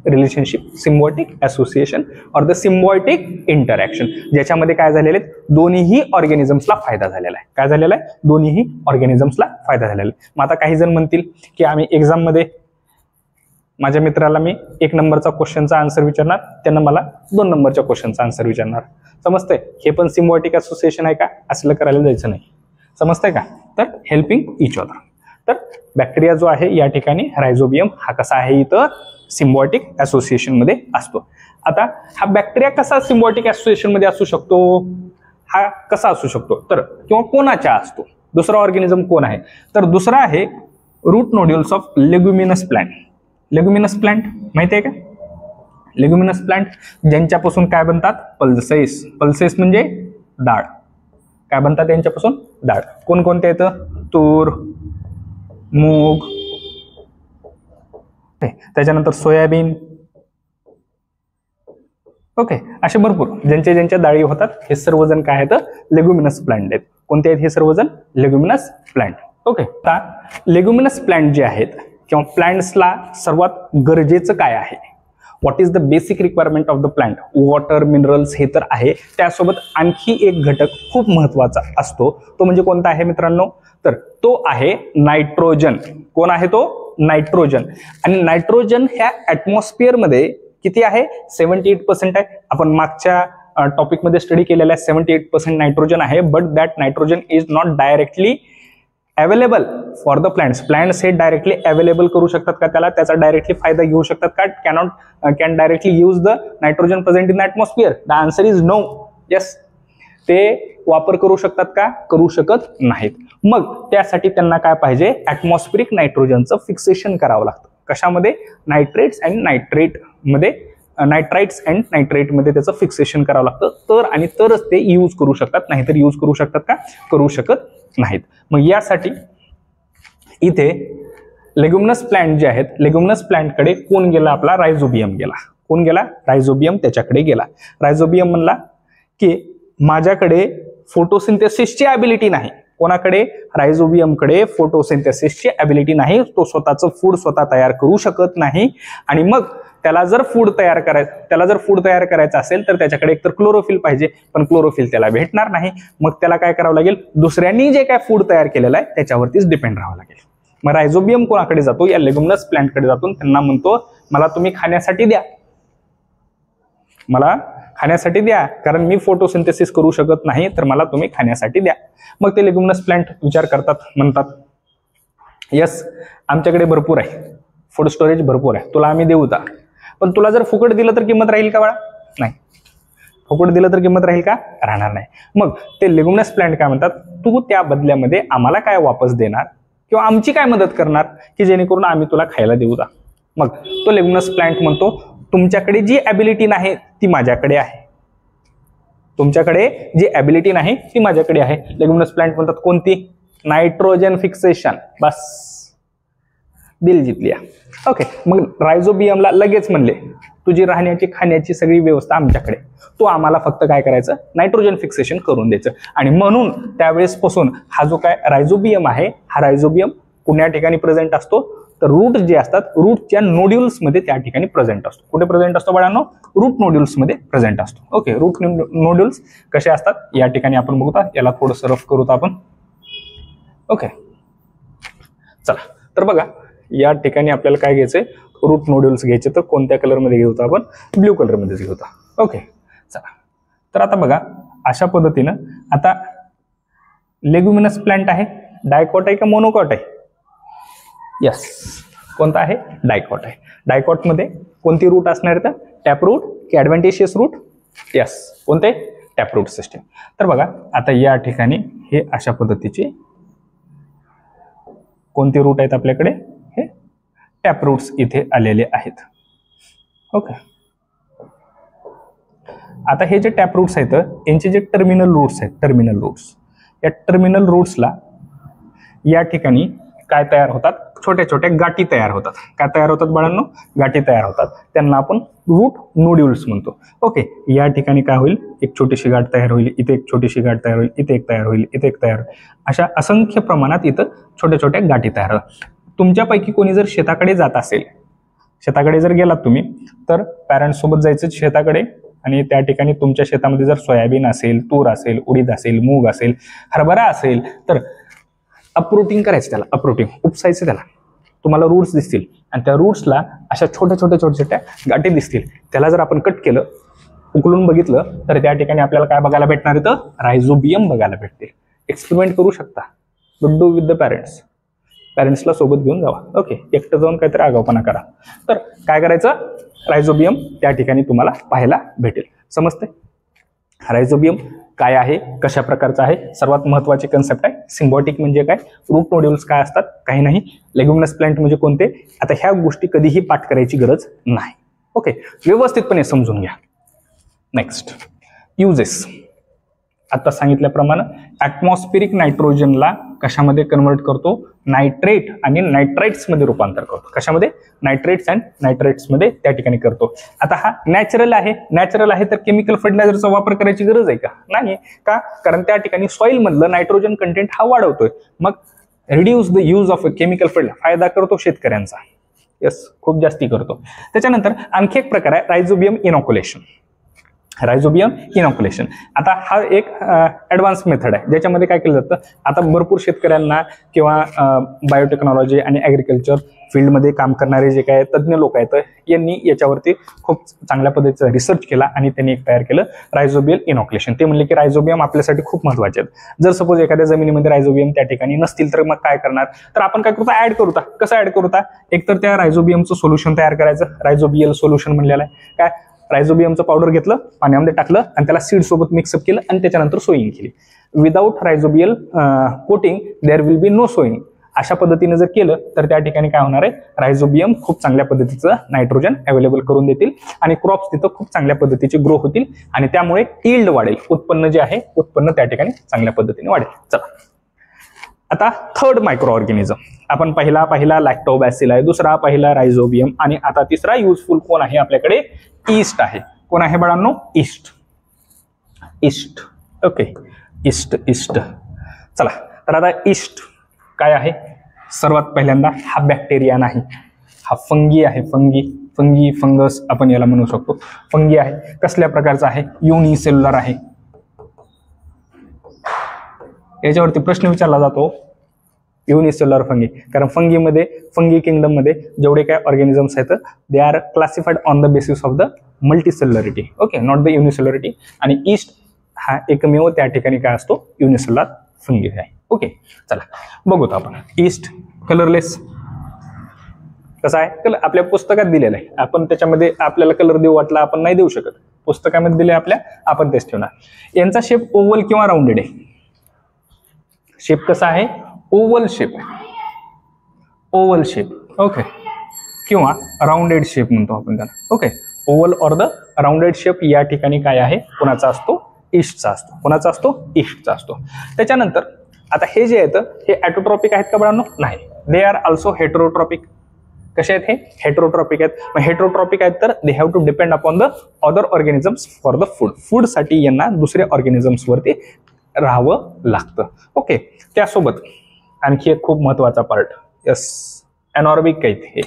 रिलेशनशिप, सिम्बायोटिक असोसिएशन और द सिम्बायोटिक इंटरॅक्शन. ज्याच्यामध्ये काय झालेले आहेत? दोन्हीही ऑर्गॅनिझम्सला फायदा झालेला आहे. काय झालेला आहे? दोन्हीही ऑर्गॅनिझम्सला फायदा झालेला आहे. मग आता काही जण म्हणतील की आम्ही एक्झाम मध्ये माझ्या मित्राला मी 1 नंबरचा क्वेश्चनचा आन्सर विचारणार, त्यानं मला 2 नंबरच्या क्वेश्चनचा आन्सर विचारणार. समजतंय? हे पण सिम्बायोटिक असोसिएशन आहे का? असलं करायला जायचं नाही. समजतंय का? तर हेल्पिंग इच अदर. तर बॅक्टेरिया जो आहे या ठिकाणी रायझोबियम हा कसा आहे? इथं सिम्बायोटिक असोसिएशन मध्ये असतो. आता हा बॅक्टेरिया कसा सिम्बायोटिक असोसिएशन मध्ये असू शकतो? हा कसा असू शकतो? तर किंवा कोणाच्या असतो? दुसरा ऑर्गॅनिझम कोण आहे? तर दुसरा आहे root nodules of leguminous plant. Leguminous plant माहिती आहे का? लेग्युमिनस प्लांट ज्यांच्यापासून काय बनतात? पल्सेस. पल्सेस म्हणजे डाळ. काय बनतात यांच्यापासून? डाळ. कोणकोणते येतं? तूर, मूग, त्याच्यानंतर सोयाबीन. ओके, असे भरपूर ज्यांच्या डाळी होतात हे सर्वजण काय आहेत? लेग्युमिनस प्लांट आहेत. कोणते आहेत हे सर्वजण? Leguminous plant. ओके, आता लेग्युमिनस प्लांट जे आहेत किंवा प्लांट्सला सर्वात गरजेचं काय आहे? What is the basic requirement of the plant? Water, minerals हे तर आहे. त्यासोबत आणखी एक घटक खूप महत्वाचा असतो. तो म्हणजे कोणता आहे मित्रांनो? तर तो आहे नायट्रोजन. कोण आहे तो? नायट्रोजन. आणि नायट्रोजन ह्या ऍटमॉस्फिअर मध्ये किती आहे? 78% आहे. आपण मागच्या टॉपिक मध्ये स्टडी केलेला 78% नायट्रोजन आहे. But that nitrogen is not directly available for the plants. Plants हे डायरेक्टली अवेलेबल करू शकतात का त्याला? त्याचा डायरेक्टली फायदा घेऊ शकतात का? Can directly use the nitrogen present in the atmosphere? The answer is no. Yes, ते वापर करू शकतात का? करू शकत नाहीत. मग त्यासाठी त्यांना काय पाहिजे? ऍटमॉस्फिरिक नायट्रोजनचं फिक्सेशन करावं लागतं. कशामध्ये? नायट्रेट्स अँड नायट्रेट मध्ये, नायट्राइट्स अँड नायट्रेट मध्ये त्याचं फिक्सेशन करावं लागतं. तर आणि तरच ते यूज करू शकतात, नाहीतर यूज करू शकतात का? करू शकत नाहीत. मग यासाठी इथे लेग्युमिनस प्लांट जे आहेत, लेग्युमिनस प्लांटकडे कोण गेला? आपला रायझोबियम गेला. कोण गेला? रायझोबियम त्याच्याकडे गेला. रायझोबियम म्हणला की माझ्याकडे फोटोसिंथेसिसची ॲबिलिटी नाही. कोणाकडे? रायझोबियमकडे फोटोसिंथेसिसची ॲबिलिटी नाही. तो स्वतःचं फूड स्वतः तयार करू शकत नाही आणि मग त्याला जर फूड तयार करायचं असेल तर त्याच्याकडे एकतर क्लोरोफिल पाहिजे, पण क्लोरोफिल त्याला भेटणार नाही. मग त्याला काय करावं लागेल, दुसऱ्यांनी जे काय फूड तयार केलेलं आहे त्याच्यावरतीच डिपेंड राहावं लागेल. मग रायझोबियम कोणाकडे जातो, या लेग्युमिनस प्लांटकडे जातो. त्यांना म्हणतो मला तुम्ही खाण्यासाठी द्या, मला खाण्यासाठी द्या, कारण मी फोटोसिंथेसिस करू शकत नाही, तर मला तुम्ही खाण्यासाठी द्या. मग ते लेग्युमिनस प्लांट विचार करतात, म्हणतात यस आमच्याकडे भरपूर आहे, फूड स्टोरेज भरपूर आहे, तुला आम्ही देऊ. पण तुला जर फुकट दिलं तर किंमत राहील का बाळा? नाही. फुकट दिलं तर किंमत राहील का? राहणार नाही. मग ते लेग्युमिनस प्लांट काय म्हणतात, तू त्या बदल्यामध्ये आम्हाला काय वापस देणार किंवा आमची काय मदत करणार की जेणेकरून आम्ही तुला खायला देऊ. मग तो लेग्युमिनस प्लांट म्हणतो तुमच्याकडे जी ॲबिलिटी नाही ती माझ्याकडे आहे, तुमच्याकडे जी ॲबिलिटी नाही ती माझ्याकडे आहे. लेग्युमिनस प्लांट म्हणतात कोणती? Nitrogen fixation. बस दिल जितलिया. ओके. मग रायझोबियमला लगेच म्हणले तुझी राहण्याची खाण्याची सगळी व्यवस्था आमच्याकडे, तो आम्हाला फक्त काय करायचं, नायट्रोजन फिक्सेशन करून द्यायचं. आणि म्हणून त्यावेळेस पासून हा जो काय रायझोबियम आहे, हा रायझोबियम कुण्या ठिकाणी प्रेझेंट असतो, तर रूट जे असतात रूटच्या नोड्युल्स मध्ये त्या ठिकाणी प्रेझेंट असतो. कुठे प्रेझेंट असतो बाळांनो? रूट नोड्युल्स मध्ये प्रेझेंट असतो. ओके. रूट नोड्युल्स कसे असतात या ठिकाणी आपण बघूया. याला थोडंसं रफ करूत आपण. ओके. चला तर बघा या ठिकाणी आपल्याला काय घ्यायचंय, रूट नोड्युल्स घ्यायचे. तर कोणत्या कलर मध्ये घेऊ आपण? ब्ल्यू कलर मध्येच घेऊ. ओके. चला तर आता बघा अशा पद्धतीनं आता लेग्युमिनस प्लांट आहे, डायकॉट आहे का मोनोकॉट आहे? यस. कोणता आहे? डायकॉट आहे. डायकॉट मध्ये कोणती रूट असणार आहे? टॅप रूट की ॲडव्हेंटिशियस रूट? यस. कोणते? Tap root system. तर बघा आता या ठिकाणी हे अशा पद्धतीचे कोणते रूट आहेत आपल्याकडे? हे टॅप रूट्स इथे आलेले आहेत. ओके. आता हे जे टॅप रूट्स आहेत यांचे जे टर्मिनल रूट्स आहेत, टर्मिनल रूट्स, या टर्मिनल रूट्सला या ठिकाणी काय तयार होतात? छोट्या छोट्या गाठी तयार होतात. काय तयार होतात बाळांनो? गाठी तयार होतात. त्यांना आपण रूट नोड्युल्स म्हणतो. ओके. या ठिकाणी काय होईल, एक छोटीशी गाठ तयार होईल, इथे एक छोटीशी गाठ तयार होईल, इथे एक तयार होईल, इथे एक तयार होईल. अशा असंख्य प्रमाणात इथं छोट्या छोट्या गाठी तयार होतात. तुमच्यापैकी कोणी जर शेताकडे जात असेल, शेताकडे जर गेलात तुम्ही, तर पॅरेंट्स सोबत जायचं शेताकडे आणि त्या ठिकाणी तुमच्या शेतामध्ये जर सोयाबीन असेल, तूर असेल, उडीद असेल, मूग असेल, हरभरा असेल, तर अप्रूटिंग करायचं, त्याला अप्रूटिंग उपसायचं. त्याला तुम्हाला रूट्स दिसतील आणि त्या रूट्सला अशा छोट्या छोट्या छोट्या छोट्या गाठी दिसतील. त्याला जर आपण कट केलं, उकलून बघितलं, तर त्या ठिकाणी आपल्याला काय बघायला भेटणार आहे? तर रायझोबियम बघायला भेटतील. एक्सपेरिमेंट करू शकता, but do with the parents. पॅरेंट्सला सोबत घेऊन जावा. ओके. एकटं जाऊन काहीतरी आगाऊपणा करा. तर काय करायचं, रायझोबियम त्या ठिकाणी तुम्हाला पाहायला भेटेल. समजते? रायझोबियम काय आहे, कशा प्रकारचा आहे? सर्वात महत्वाची कन्सेप्ट आहे. सिम्बॉटिक म्हणजे काय, रूट नोड्युल्स काय असतात, काही नाही. लेग्युमिनस प्लांट म्हणजे कोणते, आता ह्या गोष्टी कधीही पाठ करायची गरज नाही. ओके. व्यवस्थितपणे समजून घ्या. Next, uses. आता सांगितल्याप्रमाणे ॲटमॉस्फेरिक नायट्रोजनला कशामध्ये कन्वर्ट करतो? नायट्रेट आणि नायट्राइट्स मध्ये रूपांतर करतो. कशामध्ये? नायट्रेट्स अँड नायट्राइट्स मध्ये त्या ठिकाणी करतो. आता हा नॅचरल आहे. नॅचरल आहे तर केमिकल फर्टिलायझरचा वापर करायची गरज आहे का? नाही. का? कारण त्या ठिकाणी सॉइल मधलं नायट्रोजन कंटेंट हा वाढवतोय. मग reduce the use of chemical fertiliser. फायदा करतो शेतकऱ्यांचा. यस, खूप जास्ती करतो. त्याच्यानंतर आणखी एक प्रकार आहे रायझोबियम इनॉक्युलेशन. Rhizobium inoculation. आता हा एक ॲडव्हान्स मेथड आहे ज्याच्यामध्ये काय केलं जातं, आता भरपूर शेतकऱ्यांना किंवा बायोटेक्नॉलॉजी आणि ॲग्रिकल्चर फील्डमध्ये काम करणारे जे काय तज्ज्ञ लोक आहेत यांनी याच्यावरती खूप चांगल्या पद्धतीचा रिसर्च केला आणि त्यांनी एक तयार केलं रायझोबियल इनॉक्युलेशन. ते म्हणले की रायझोबियम आपल्यासाठी खूप महत्त्वाचे आहेत. जर सपोज एखाद्या जमिनीमध्ये रायझोबियम त्या ठिकाणी नसतील तर मग काय करणार, तर आपण काय करूता, ऍड करूता. कसं ऍड करूता, एकतर त्या रायझोबियमचं सोल्युशन तयार करायचं. रायझोबियल सोल्युशन म्हणलेलं आहे. काय, रायझोबियमचं पावडर घेतलं, पाण्यामध्ये टाकलं आणि त्याला सीड सोबत मिक्सअप केलं आणि त्याच्यानंतर सोईंग केली. Without rhizobial coating there will be no sowing. अशा पद्धतीने जर केलं तर त्या ठिकाणी काय होणार आहे, रायझोबियम खूप चांगल्या पद्धतीचं नायट्रोजन अवेलेबल करून देतील आणि क्रॉप्स तिथं खूप चांगल्या पद्धतीचे ग्रो होतील आणि त्यामुळे यील्ड वाढेल. उत्पन्न जे आहे उत्पन्न त्या ठिकाणी चांगल्या पद्धतीने वाढेल. चला आता थर्ड मायक्रो ऑर्गॅनिझम आपण पाहिला लॅक्टोबॅसिल आहे, दुसरा पाहिला रायझोबियम आणि आता तिसरा युजफुल कोण आहे आपल्याकडे, ईस्ट आहे. कोण आहे बाळांनो, ईस्ट. Okay, east. चला तर आता ईस्ट काय आहे, सर्वात पहिल्यांदा हा बॅक्टेरिया नाही, हा फंगी आहे. फंगी फंगी, फंगस आपण याला म्हणू शकतो. फंगी आहे कसल्या प्रकारचा आहे? युनिसेल्युलर आहे. याच्यावरती प्रश्न विचारला जातो युनिसेल्युलर फंगी, कारण फंगीमध्ये, फंगी किंगडम मध्ये जेवढे काय ऑर्गॅनिझम्स आहेत they are classified on the basis of the multicellularity. Okay, not the unicellularity. आणि ईस्ट हा एकमेव त्या ठिकाणी काय असतो? युनिसेल्युलर फंगी आहे. ओके, चला बघूत आपण. ईस्ट कलरलेस कसा आहे? कलर आपल्या पुस्तकात दिलेला आहे. आपण त्याच्यामध्ये आपल्याला कलर देऊ वाटला आपण नाही देऊ शकत. पुस्तकामध्ये दिले आपल्या, आपण तेच ठेवणार. यांचा शेप ओव्हल किंवा राऊंडेड आहे. शेप कसा आहे? ओव्हल शेप आहे. Oval shape. ओके, किंवा राऊंडेड शेप म्हणतो आपण त्याला. Okay, oval or the rounded shape या ठिकाणी काय आहे? कोणाचा असतो? ईस्टचा असतो. कोणाचा असतो? ईस्टचा असतो. त्याच्यानंतर आता हे जे आहेत हे ॲटोट्रॉपिक आहेत का बाळांनो? नाही, दे आर ऑल्सो हेटरोट्रॉपिक. कसे आहेत हे? हेटरोट्रॉपिक आहेत. मग हेटरोट्रॉपिक आहेत तर they have to depend upon the other organisms for the food. फूडसाठी यांना दुसऱ्या ऑर्गॅनिझम्स वरती राहावं लागतं. ओके, त्यासोबत आणखी एक खूप महत्वाचा पार्ट, यस, एनॉर्बिक आहेत हे.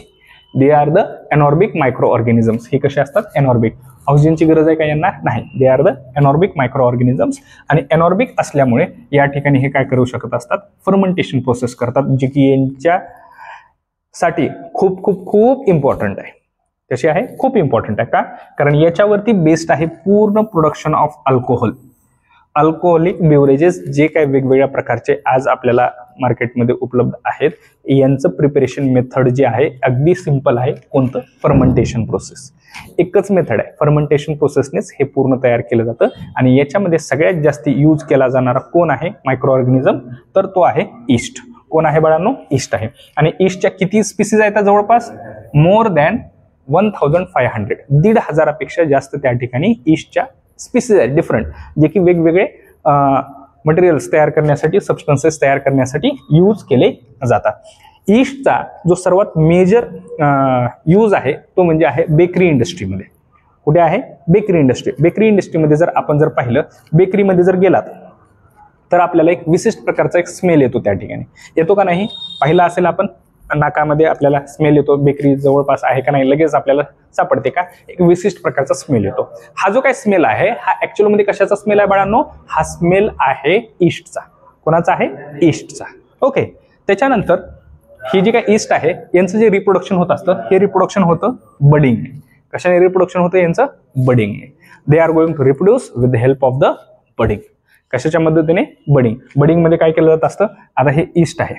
They are the anaerobic micro organisms. हे कसे असतात? एनॉर्बिक. ऑक्सिजनची गरज आहे का यांना? नाही. They are the anaerobic micro organisms. आणि एनॉर्बिक असल्यामुळे या ठिकाणी हे काय करू शकत असतात? फर्मेंटेशन प्रोसेस करतात, जी की यांच्यासाठी खूप खूप खूप इम्पॉर्टंट आहे. कशी आहे? खूप इम्पॉर्टंट आहे. का? कारण याच्यावरती बेस्ड आहे पूर्ण production of alcohol. Alcoholic beverages जे काही वेगवेगळ्या प्रकारचे आज आपल्याला मार्केटमध्ये उपलब्ध आहेत, यांचं प्रिपरेशन मेथड जे आहे अगदी सिंपल आहे. कोणतं? Fermentation process. एकच मेथड आहे. फर्मेंटेशन प्रोसेसनेच हे पूर्ण तयार केलं जातं. आणि याच्यामध्ये सगळ्यात जास्त यूज केला जाणारा कोण आहे मायक्रो ऑर्गॅनिझम? तर तो आहे ईस्ट. कोण आहे बाळांनो? ईस्ट आहे. आणि ईस्टच्या किती स्पीसीज आहेत? जवळपास मोर दॅन 1500. 1500पेक्षा जास्त त्या ठिकाणी ईस्टच्या स्पीसीज आहेत डिफरंट, जे की वेगवेगळे मटेरियल्स तयार करण्यासाठी, सबस्टन्सेस तयार करण्यासाठी यूज केले जातात. ईस्टचा जो सर्वात मेजर यूज आहे तो म्हणजे आहे बेकरी इंडस्ट्रीमध्ये. कुठे आहे? Bakery industry. बेकरी इंडस्ट्रीमध्ये जर आपण जर पाहिलं, बेकरीमध्ये जर गेलात तर आपल्याला एक विशिष्ट प्रकारचा एक स्मेल येतो. त्या ठिकाणी येतो का नाही? पाहिलं असेल आपण, नाकामध्ये आपल्याला स्मेल येतो. बेकरी जवळपास आहे का नाही लगेच आपल्याला सापडते का? एक विशिष्ट प्रकारचा स्मेल येतो. हा जो काय स्मेल आहे हा ऍक्च्युअल मध्ये कशाचा स्मेल आहे बाळांनो? हा स्मेल आहे ईस्टचा. कोणाचा आहे? ईस्टचा. ओके, त्याच्यानंतर ही जी काय ईस्ट आहे यांचं जे रिप्रोडक्शन होत असतं, हे रिप्रोडक्शन होतं बडिंग. कशाने रिप्रोडक्शन होतं यांचं? Budding. They are going to reproduce with the help of the budding. कशाच्या मदतीने? बडिंग. बडिंग मध्ये काय केलं जात असतं? आता हे ईस्ट आहे.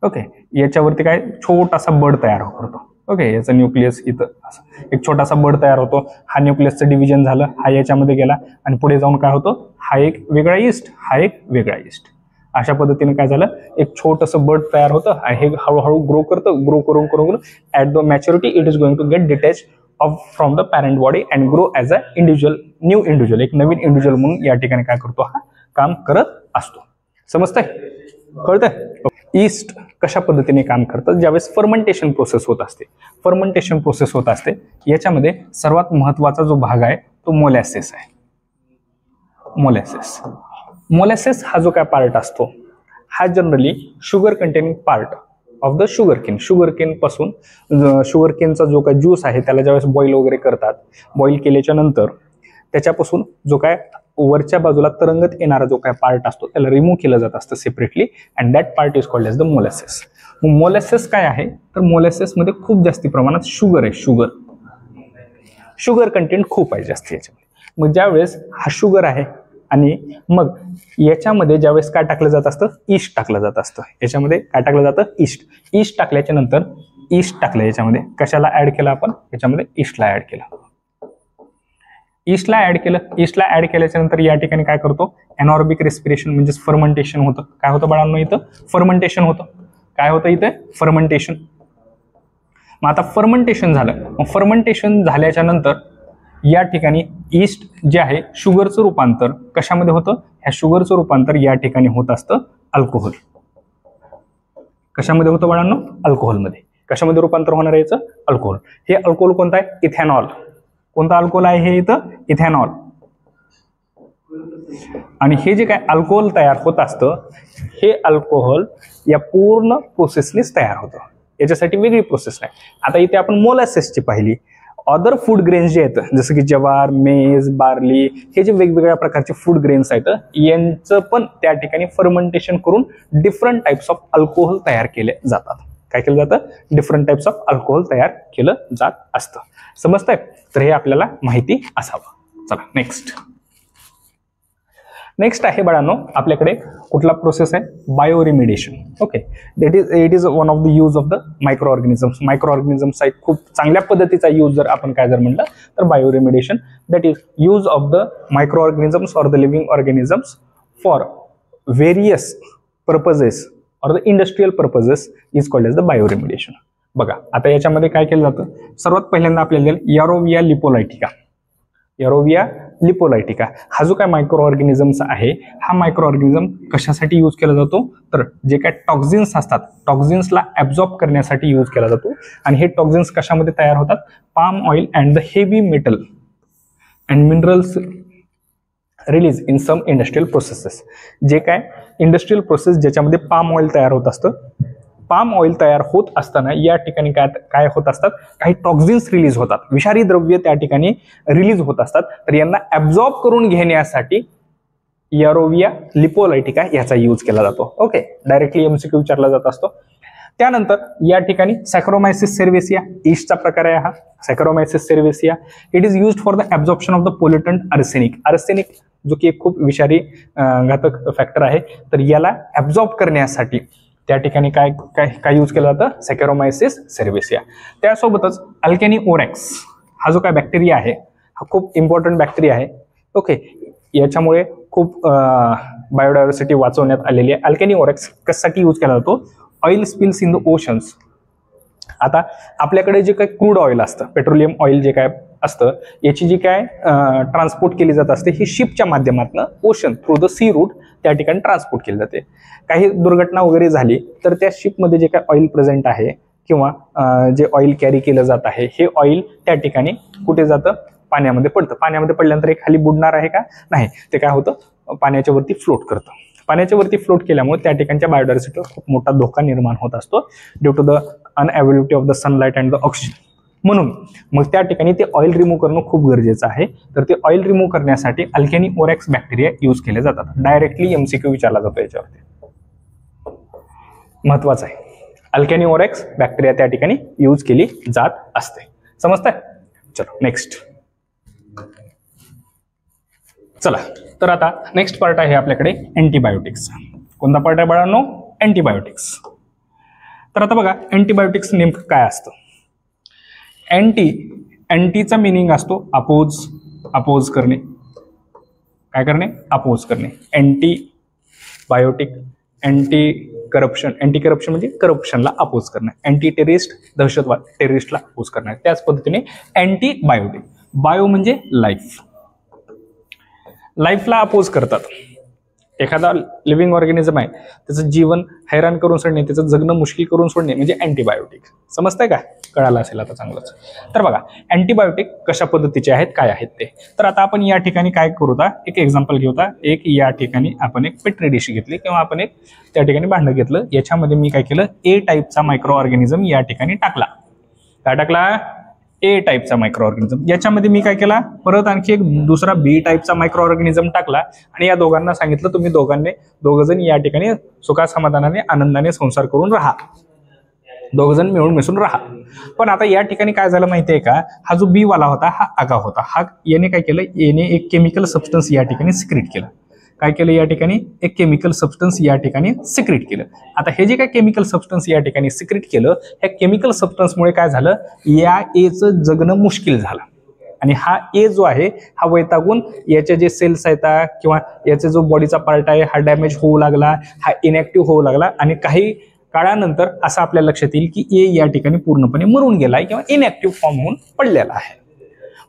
ओके, याच्यावरती काय छोटासा बड तयार करतो. ओके, याचं न्यूक्लियस इथं असं एक छोटासा बड तयार होतो. हा न्यूक्लियसचं डिव्हिजन झालं, हा याच्यामध्ये गेला आणि पुढे जाऊन काय होतं? हा एक वेगळा ईस्ट, हा एक वेगळा ईस्ट. अशा पद्धतीने काय झालं? एक छोटंसं बड तयार होतं आणि हे हळूहळू ग्रो करतं. ग्रो करून करून at the maturity it is going to get detach from the parent body and grow as a individual, new individual, एक नवीन इंडिव्हिज्युअल म्हणून या ठिकाणी काय करतो? हा काम करत असतो. समजतंय? कळतंय? ईस्ट कशा पद्धतीने काम करतं? ज्यावेळेस फर्मेंटेशन प्रोसेस होत असते, फर्मेंटेशन प्रोसेस होत असते, याच्यामध्ये सर्वात महत्वाचा जो भाग आहे तो मोलॅसिस आहे. मोलॅसिस. मोलॅसिस हा जो काय पार्ट असतो हा generally sugar containing part of the sugarcane. Sugarcane पासून शुगरकेनचा जो काय ज्यूस आहे त्याला ज्यावेळेस बॉईल वगैरे करतात, बॉईल केल्याच्या नंतर त्याच्यापासून जो काय वरच्या बाजूला तरंगत येणारा जो काय पार्ट असतो त्याला रिमूव्ह केलं जात असतं separately, and that part is called as the molasses. Molasses काय आहे? तर मोलॅसिस मध्ये खूप जास्ती प्रमाणात शुगर आहे. शुगर कंटेंट खूप आहे जास्त याच्यामध्ये. मग ज्यावेळेस हा शुगर आहे आणि मग याच्यामध्ये ज्यावेळेस काय टाकलं जात असतं? ईस्ट टाकलं जात असतं. याच्यामध्ये काय टाकलं जातं? ईस्ट. ईस्ट टाकल्याच्या नंतर ईस्ट टाकलं याच्यामध्ये. कशाला ऍड केलं आपण? याच्यामध्ये ईस्टला ऍड केलं. ईस्टला ऍड केलं. ईस्टला ऍड केल्याच्या नंतर या ठिकाणी काय करतो? एनॉर्बिक रेस्पिरेशन म्हणजेच फर्मेंटेशन होतं. काय होतं बाळांनो? इथं फर्मेंटेशन होतं. काय होतं इथे? फर्मेंटेशन. मग आता फर्मेंटेशन झालं. मग फर्मेंटेशन झाल्याच्या नंतर या ठिकाणी ईस्ट जे आहे शुगरचं रूपांतर कशामध्ये होतं? ह्या शुगरचं रूपांतर या ठिकाणी होत असतं अल्कोहोल. कशामध्ये होतं बाळांनो? अल्कोहोलमध्ये. कशामध्ये रूपांतर होणार आहे याचं? अल्कोहोल. हे अल्कोहोल कोणतं आहे? इथेनॉल. कोणतं अल्कोहोल आहे हे? इथं इथेनॉल. आणि हे जे काय अल्कोहोल तयार होत असतं हे अल्कोहोल या पूर्ण प्रोसेसनेच तयार होतं. याच्यासाठी वेगळी प्रोसेस नाही. आता इथे आपण मोलॅसेसची पाहिली. अदर फूड ग्रेन्स जे आहेत जसं की ज्वार, मेज, बार्ली, हे जे वेगवेगळ्या प्रकारचे फूड ग्रेन्स आहेत यांचं पण त्या ठिकाणी फर्मेंटेशन करून डिफरंट टाइप्स ऑफ अल्कोहोल तयार केले जातात. काय केलं जातं? डिफरंट टाइप्स ऑफ अल्कोहोल तयार केलं जात असतं. समजतंय? तर हे आपल्याला माहिती असावं. चला नेक्स्ट आहे बाळांनो आपल्याकडे कुठला प्रोसेस आहे? Bioremediation. Okay, it is one of the use of the micro organisms. Micro ऑर्गॅनिझम्सचा एक खूप चांगल्या पद्धतीचा यूज जर आपण काय जर म्हणलं तर bioremediation, that is use of the micro organisms or the living organisms for various purposes or the industrial purposes is called as the bioremediation. बघा आता याच्यामध्ये काय केलं जातं? सर्वात पहिल्यांदा आपल्याला यारोविया लिपोलायटिका. यारोविया लिपोलायटिका हा जो काय मायक्रो ऑर्गॅनिझम्स आहे, हा मायक्रो ऑर्गॅनिझम कशासाठी यूज केला जातो? तर जे काय टॉक्झिन्स असतात, टॉक्झिन्सला ॲब्झॉर्ब करण्यासाठी यूज केला जातो. आणि हे टॉक्झिन्स कशामध्ये तयार होतात? Palm oil and the heavy metal and minerals release in some industrial processes. जे काय इंडस्ट्रियल प्रोसेस ज्याच्यामध्ये पाम ऑइल तयार होत असतं, पाम ऑइल तयार होत असताना या ठिकाणी काय होत असतात? काही टॉक्झिन्स रिलीज होतात, विषारी द्रव्य त्या ठिकाणी रिलीज होत असतात. तर यांना ॲब्झॉर्ब करून घेण्यासाठी यारोविया लिपोलायटिका याचा यूज केला जातो. ओके, डायरेक्टली एमसीक्यू विचारला जात असतो. त्यानंतर या ठिकाणी सॅकरोमायसिस सेर्वेसिया ईस्टचा प्रकार आहे हा. Saccharomyces cerevisiae it is used for the absorption of the pollutant arsenic. Arsenic जो की एक खूप विषारी घातक फॅक्टर आहे, तर याला ॲब्झॉर्ब करण्यासाठी त्या ठिकाणी काय यूज केलं जातं? सॅकरोमायसिस सेर्वेसिया. त्यासोबतच अल्कॅनी ओरॅक्स हा जो काय बॅक्टेरिया आहे, हा खूप इम्पॉर्टंट बॅक्टेरिया आहे. ओके, याच्यामुळे खूप बायोडायव्हर्सिटी वाचवण्यात आलेली आहे. अल्कॅनी ओरॅक्स कशासाठी यूज केला जातो? Oil spills in the oceans. आता आपल्याकडे जे काय क्रूड ऑइल असतं, पेट्रोलियम ऑइल जे काय असतं, याची जी काय ट्रान्सपोर्ट केली जात असते ही शिपच्या माध्यमातून ocean through the sea route त्या ठिकाणी ट्रान्सपोर्ट केली जाते. काही दुर्घटना वगैरे झाली तर त्या शिपमध्ये जे काय ऑइल प्रेझेंट आहे किंवा जे ऑइल कॅरी केलं जात आहे, हे ऑइल त्या ठिकाणी कुठे जातं? पाण्यामध्ये पडतं. पाण्यामध्ये पडल्यानंतर हे खाली बुडणार आहे का? नाही, ते काय होतं? पाण्याच्या वरती फ्लोट करतं. पाण्याच्या वरती फ्लोट केल्यामुळे त्या ठिकाणच्या बायोडायव्हर्सिटीवर खूप मोठा धोका निर्माण होत असतो due to the unavailability of the sunlight and the oxygen. म्हणून मग त्या ठिकाणी ते ऑइल रिमूव्ह करणं खूप गरजेचं आहे. तर ते ऑइल रिमूव्ह करण्यासाठी अल्कॅनी ओरॅक्स बॅक्टेरिया यूज केले जातात. डायरेक्टली एमसीक्यू विचारला जातो याच्यावरती, महत्वाचं आहे. अल्कॅनी ओरॅक्स बॅक्टेरिया त्या ठिकाणी यूज केली जात असते. समजतंय? चलो नेक्स्ट. चला तर आता नेक्स्ट पार्ट आहे आपल्याकडे अँटीबायोटिक्स. कोणता पार्ट आहे बाळांनो? अँटीबायोटिक्स. तर आता बघा अँटीबायोटिक्स नेमकं काय असतं? अँटीचा मिनिंग असतो अपोज करणे. काय करणे? अपोज करणे. अँटीबायोटिक, अँटी करप्शन म्हणजे करप्शनला अपोज करणं. अँटी टेररिस्ट, दहशतवाद, टेररिस्टला अपोज करणं. त्याच पद्धतीने अँटीबायोटिक. बायो म्हणजे लाईफला अपोज करतात. एखादा लिव्हिंग ऑर्गॅनिझम आहे, त्याचं जीवन हैराण करून सोडणे, त्याचं जगणं मुश्किल करून सोडणे म्हणजे अँटीबायोटिक. समजतंय का? कळालं असेल आता चांगलंच. तर बघा अँटीबायोटिक कशा पद्धतीचे आहेत, काय आहेत ते. तर आता आपण या ठिकाणी काय करू? एक एक्झाम्पल घेऊता. एक या ठिकाणी आपण एक पेट्री डिश घेतली किंवा आपण एक त्या ठिकाणी भांडं घेतलं. याच्यामध्ये मी काय केलं? ए टाईपचा मायक्रो ऑर्गॅनिझम या ठिकाणी टाकला. काय टाकला? ए टाईपचा मायक्रो ऑर्गॅनिझम. याच्यामध्ये मी काय केला? परत आणखी एक दुसरा बी टाईपचा मायक्रो ऑर्गॅनिझम टाकला आणि या दोघांना सांगितलं तुम्ही दोघजण या ठिकाणी सुखासमाधानाने आनंदाने संसार करून राहा, दोघजण मिळून मिसळून राहा. पण आता या ठिकाणी काय झालं माहितीये का? हा जो बी वाला होता हा आगा होता. याने काय केलं? याने एक केमिकल सबस्टन्स या ठिकाणी सिक्रेट केलं. काय केलं? या ठिकाणी एक केमिकल सबस्टन्स या ठिकाणी सिक्रेट केलं. आता हे जे काय केमिकल सबस्टन्स या ठिकाणी सिक्रेट केलं, ह्या केमिकल सबस्टन्समुळे काय झालं? या एचं जगणं मुश्किल झालं. आणि हा ए जो आहे हा वैतागून याचे जे सेल्स आहेत किंवा याचा जो बॉडीचा पार्ट आहे हा डॅमेज होऊ लागला, हा इनॅक्टिव्ह होऊ लागला. आणि काही काळानंतर असं आपल्या लक्षात येईल की ए या ठिकाणी पूर्णपणे मरून गेलाय किंवा इनॅक्टिव्ह फॉर्म होऊन पडलेला आहे.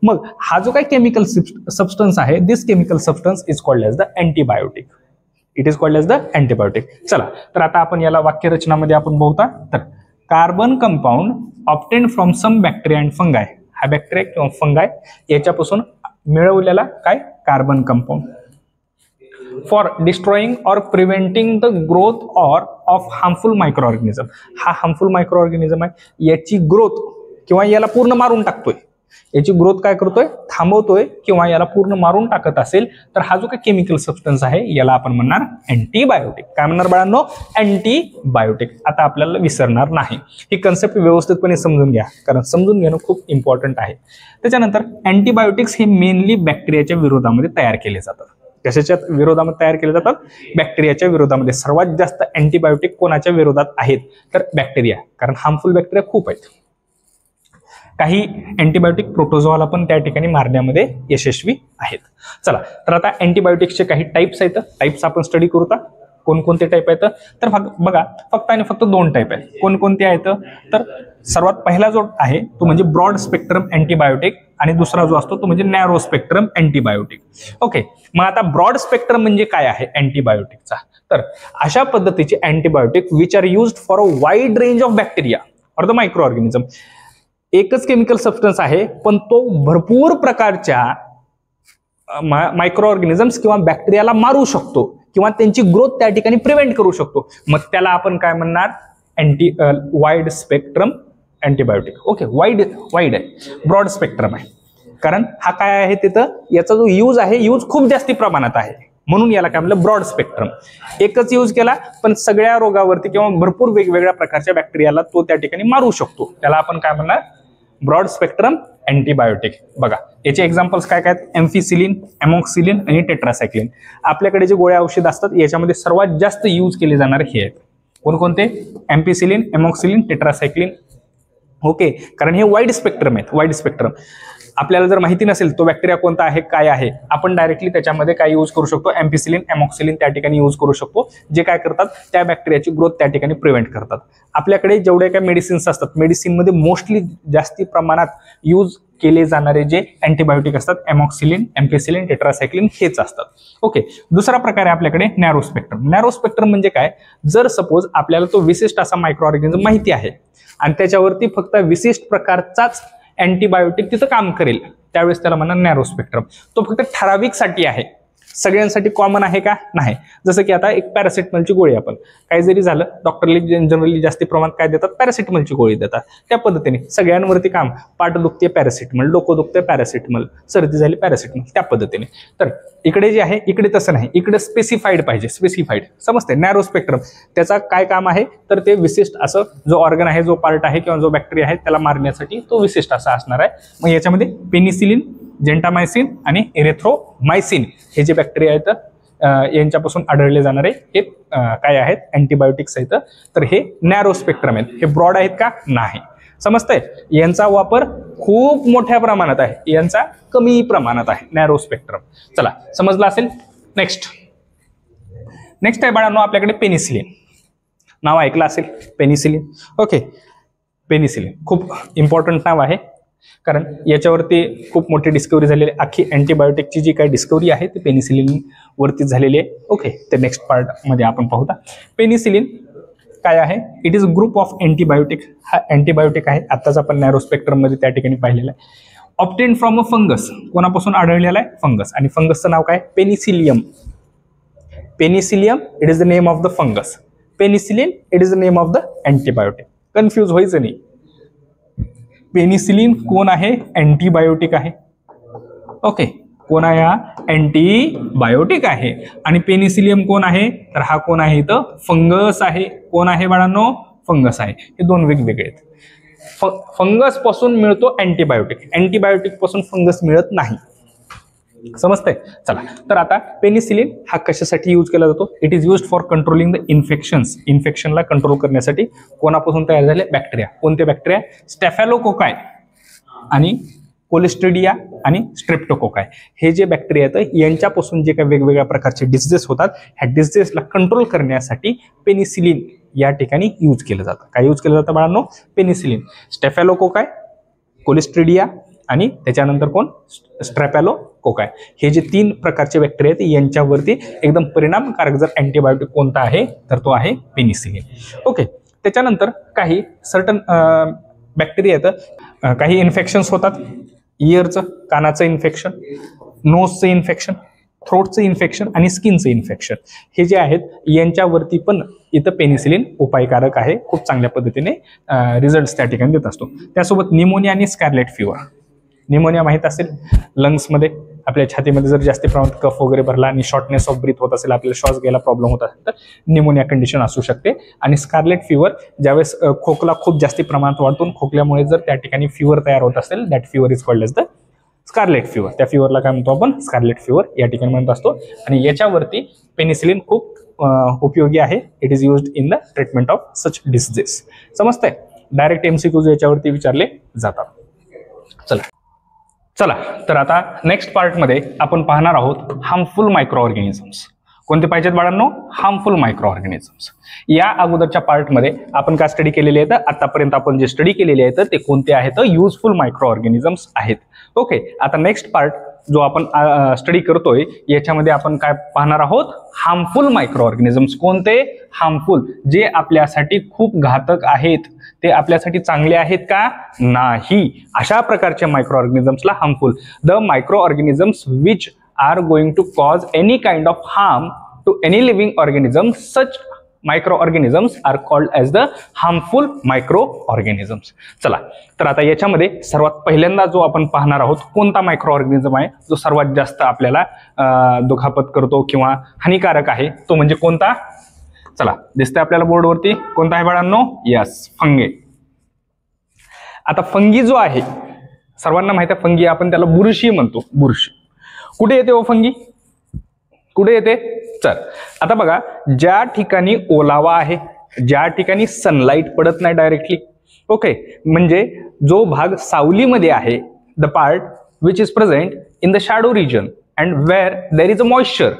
मग हा जो काही केमिकल सबस्टन्स आहे, this chemical substance is called as the antibiotic. It is called as the antibiotic. चला तर आता आपण याला वाक्यरचनामध्ये आपण बघता. तर carbon compound obtained from some bacteria and fungi. हा बॅक्टेरिया किंवा फंगाय याच्यापासून मिळवलेला काय? Carbon compound. For destroying or preventing the growth of harmful micro organism. हा हार्मफुल मायक्रो ऑर्गॅनिझम आहे, याची ग्रोथ किंवा याला पूर्ण मारून टाकतोय, याची ग्रोथ काय करतोय, थांबवतोय किंवा याला पूर्ण मारून टाकत असेल तर हा जो काही केमिकल सबस्टन्स आहे याला आपण म्हणणार अँटीबायोटिक. काय म्हणणार बाळांनो, अँटीबायोटिक. आता आपल्याला विसरणार नाही, ही कन्सेप्ट व्यवस्थितपणे समजून घ्या, कारण समजून घेणं खूप इम्पॉर्टंट आहे. त्याच्यानंतर अँटीबायोटिक्स हे मेनली बॅक्टेरियाच्या विरोधामध्ये तयार केले जातात. कशाच्या विरोधामध्ये तयार केले जातात, बॅक्टेरियाच्या विरोधामध्ये. सर्वात जास्त अँटीबायोटिक कोणाच्या विरोधात आहेत तर बॅक्टेरिया, कारण हार्मफुल बॅक्टेरिया खूप आहेत. काही अँटीबायोटिक प्रोटोझोआला पण त्या ठिकाणी मारण्यामध्ये यशस्वी आहेत. चला, तर आता अँटीबायोटिक्सचे काही टाइप्स आहेत, टाइप्स आपण स्टडी करू. कोणकोणते टाईप आहेत तर बघा, फक्त आणि फक्त 2 टाईप आहेत. कोणकोणते आहेत तर सर्वात पहिला जो आहे तो म्हणजे ब्रॉड स्पेक्ट्रम अँटीबायोटिक आणि दुसरा जो असतो तो म्हणजे नॅरो स्पेक्ट्रम अँटीबायोटिक. ओके, मग आता ब्रॉड स्पेक्ट्रम म्हणजे काय आहे अँटीबायोटिकचा, तर अशा पद्धतीचे antibiotic which are used for a wide range of bacteria or the micro organism. एकच केमिकल सबस्टन्स आहे पण तो भरपूर प्रकारच्या मायक्रो ऑर्गॅनिझम्स किंवा बॅक्टेरियाला मारू शकतो किंवा त्यांची ग्रोथ त्या ठिकाणी प्रिव्हेंट करू शकतो. मग त्याला आपण काय म्हणणार, wide spectrum antibiotic. Okay, wide आहे, ब्रॉड स्पेक्ट्रम आहे, कारण हा काय आहे तिथं याचा जो यूज आहे, यूज खूप जास्ती प्रमाणात आहे, म्हणून याला काय म्हणलं ब्रॉड स्पेक्ट्रम. एकच यूज केला पण सगळ्या रोगावरती किंवा भरपूर वेगवेगळ्या प्रकारच्या बॅक्टेरियाला तो त्या ठिकाणी मारू शकतो, त्याला आपण काय म्हणणार ब्रॉड स्पेक्ट्रम अँटीबायोटिक. बघा, याचे एक्झाम्पल्स काय काय आहेत, एम्फिसिलिन, एमॉक्सिलिन आणि टेट्रासायक्लिन. आपल्याकडे जे गोळ्या औषध असतात याच्यामध्ये सर्वात जास्त यूज केले जाणारे हे आहेत. कोणकोणते, एम्फिसिलिन, एमॉक्सिलिन, टेट्रासायक्लिन. ओके, कारण हे वाईड स्पेक्ट्रम आहेत, वाईड स्पेक्ट्रम. आपल्याला जर माहिती नसेल तो बॅक्टेरिया कोणता आहे काय आहे, आपण डायरेक्टली त्याच्यामध्ये काय यूज करू शकतो, एम्फिसिलिन, एमॉक्सिलिन त्या ठिकाणी यूज करू शकतो, जे काय करतात त्या बॅक्टेरियाची ग्रोथ त्या ठिकाणी प्रिव्हेंट करतात. आपल्याकडे जेवढे काय मेडिसिन्स असतात, मेडिसिनमध्ये मोस्टली जास्ती प्रमाणात यूज केले जाणारे जे अँटीबायोटिक असतात एमॉक्सिलिन, एम्फिसिलिन, टेट्रासायक्लिन हेच असतात. ओके, दुसरा प्रकार आहे आपल्याकडे नॅरो स्पेक्ट्रम. नॅरो स्पेक्ट्रम म्हणजे काय, जर सपोज आपल्याला तो विशिष्ट असा मायक्रो ऑर्गॅनिझम माहिती आहे आणि त्याच्यावरती फक्त विशिष्ट प्रकारचाच अँटीबायोटिक तिथं काम करेल, त्यावेळेस त्याला म्हणा नॅरो स्पेक्ट्रम. तो फक्त ठराविक साठी आहे, सगळ्यांसाठी कॉमन आहे का नाही. जसं की आता एक पॅरासिटामॉलची गोळी, आपण काही जरी झालं डॉक्टरली जनरली जास्ती प्रमाणात काय देतात, पॅरासिटामॉलची गोळी देतात. त्या पद्धतीने सगळ्यांवरती काम, पाठ दुखते पॅरासिटामॉल, डोकं दुखते पॅरासिटामॉल, सर्दी झाली पॅरासिटामॉल, त्या पद्धतीने. तर इकडे जे आहे इकडे तसं नाही, इकडे स्पेसिफाईड पाहिजे, स्पेसिफाईड. समजते, नॅरो स्पेक्ट्रम त्याचा काय काम आहे तर ते विशिष्ट असं जो ऑर्गन आहे, जो पार्ट आहे किंवा जो बॅक्टेरिया आहे त्याला मारण्यासाठी तो विशिष्ट असा असणार आहे. मग याच्यामध्ये पेनिसिलिन, जेंटामायसिन आणि एरिथ्रोमायसिन हे जे बॅक्टेरिया आहेत यांच्यापासून आढळले जाणारे हे काय आहेत अँटीबायोटिक्स आहेत. तर हे नॅरो स्पेक्ट्रम आहेत, हे ब्रॉड आहेत का नाही. समजतंय, यांचा वापर खूप मोठ्या प्रमाणात आहे, यांचा कमी प्रमाणात आहे नॅरो स्पेक्ट्रम. चला, समजलं असेल. नेक्स्ट आहे बाळांनो आपल्याकडे पेनिसिलिन. नाव ऐकलं असेल पेनिसिलिन. ओके, पेनिसिलिन खूप इम्पॉर्टंट नाव आहे, कारण याच्यावरती खूप मोठी डिस्कवरी झालेली आहे. अख्खी अँटीबायोटिकची जी काही डिस्कवरी आहे ती पेनिसिलिन वरती झालेली आहे. ओके, ते नेक्स्ट पार्ट मध्ये आपण पाहूया. पेनिसिलिन काय आहे, it is group of antibiotic. हा अँटीबायोटिक आहे, आत्ताच आपण नॅरो स्पेक्ट्रम मध्ये त्या ठिकाणी पाहिलेला आहे. ऑब्टेन फ्रॉम अ फंगस, कोणापासून आढळलेला आहे, फंगस. आणि फंगसचं नाव काय, Penicillium. Penicillium it is the name of the fungus, penicillin it is the name of the antibiotic. Confuse व्हायचं नाही. पेनिसिलिन कोण आहे, अँटीबायोटिक आहे. ओके, कोण आहे, हा अँटीबायोटिक आहे. आणि पेनिसिलियम कोण आहे तर हा कोण आहे इथं, फंगस आहे. कोण आहे बाळांनो, फंगस आहे. हे दोन वेगवेगळे आहेत. फंगस पासून मिळतो अँटीबायोटिक, अँटीबायोटिक पासून फंगस मिळत नाही. समजतंय. चला, तर आता पेनिसिलिन हा कशासाठी यूज केला जातो, it is used for controlling the infections. इन्फेक्शनला कंट्रोल करण्यासाठी. कोणापासून तयार झाले, बॅक्टेरिया. कोणते बॅक्टेरिया, स्टॅफॅलोकोकाय आणि कोलिस्ट्रिडिया आणि स्ट्रेप्टोकोकाय. हे जे बॅक्टेरिया आहेत यांच्यापासून जे काही वेगवेगळ्या प्रकारचे डिसीजेस होतात, ह्या डिसीजेसला कंट्रोल करण्यासाठी पेनिसिलिन या ठिकाणी यूज केलं जातं. काय यूज केलं जातं बाळांनो, पेनिसिलिन. स्टॅफॅलोकोकाय, कोलिस्ट्रिडिया आणि त्याच्यानंतर कोण, स्ट्रॅपॅलोकोकाय. हे जे 3 प्रकारचे बॅक्टेरिया आहेत यांच्यावरती एकदम परिणामकारक जर अँटीबायोटिक कोणता आहे तर तो आहे पेनिसिलिन. ओके, त्याच्यानंतर काही सर्टन बॅक्टेरिया आहेत, काही इन्फेक्शन्स होतात. इयरचं, कानाचं इन्फेक्शन, नोजचं इन्फेक्शन. थ्रोटचं इन्फेक्शन आणि स्किनचं इन्फेक्शन हे जे आहेत यांच्यावरती पण इथं पेनिसिलिन उपायकारक आहे, खूप चांगल्या पद्धतीने रिझल्ट त्या ठिकाणी देत असतो. त्यासोबत निमोनिया आणि स्कारलेट फिवर. निमोनिया माहीत असेल, लंग्समध्ये आपल्या छातीमध्ये जर जास्त प्रमाणात कफ वगैरे भरला आणि शॉर्टनेस ऑफ ब्रीथ होत असेल, आपल्याला श्वास घ्यायला प्रॉब्लेम होत असेल तर निमोनिया कंडिशन असू शकते. आणि स्कारलेट फिवर ज्यावेळेस खोकला खूप जास्ती प्रमाणात वाढतो, खोकल्यामुळे जर त्या ठिकाणी फिवर तयार होत असेल, that fever is called as the scarlet fever. त्या फिवरला काय म्हणतो आपण, स्कारलेट फिवर या ठिकाणी म्हणत असतो. आणि याच्यावरती पेनिसिलिन खूप उपयोगी आहे. It is used in the treatment of such diseases. समजतंय? डायरेक्ट MCQज याच्यावरती विचारले जातात. चला तर आता नेक्स्ट पार्टमध्ये आपण पाहणार आहोत हार्मफुल मायक्रो ऑर्गॅनिझम्स. कोणते पाहिजेत बाळांनो? Harmful micro organisms. या अगोदरच्या पार्टमध्ये आपण काय स्टडी केलेले आहेत? आतापर्यंत आपण जे स्टडी केलेले आहेत ते कोणते आहेत? युजफुल मायक्रो ऑर्गॅनिझम्स आहेत. ओके, आता नेक्स्ट पार्ट जो आपण स्टडी करतोय याच्यामध्ये आपण काय पाहणार आहोत? Harmful micro organisms. कोणते? हार्मफुल, जे आपल्यासाठी खूप घातक आहेत. ते आपल्यासाठी चांगले आहेत का? नाही. अशा प्रकारच्या मायक्रो ऑर्गॅनिझम्सला harmful. The micro organisms which are going to cause any kind of harm to any living organism, such micro organisms are called as the harmful micro organisms. चला तर आता याच्यामध्ये सर्वात पहिल्यांदा जो आपण पाहणार आहोत कोणता मायक्रो ऑर्गॅनिझम आहे जो सर्वात जास्त आपल्याला दुखापत करतो किंवा हानिकारक आहे, तो म्हणजे कोणता? चला, दिसतंय आपल्याला बोर्डवरती. कोणता आहे बाळांनो? Yes, fungi. आता फंगी जो आहे, सर्वांना माहिती आहे फंगी, आपण त्याला बुरशी म्हणतो. बुरशी कुठे येते हो फंगी? कुठे येते? चल आता बघा, ज्या ठिकाणी ओलावा आहे, ज्या ठिकाणी सनलाईट पडत नाही डायरेक्टली, ओके, म्हणजे जो भाग सावलीमध्ये आहे, the part which is present in the shadow region and where there is a moisture,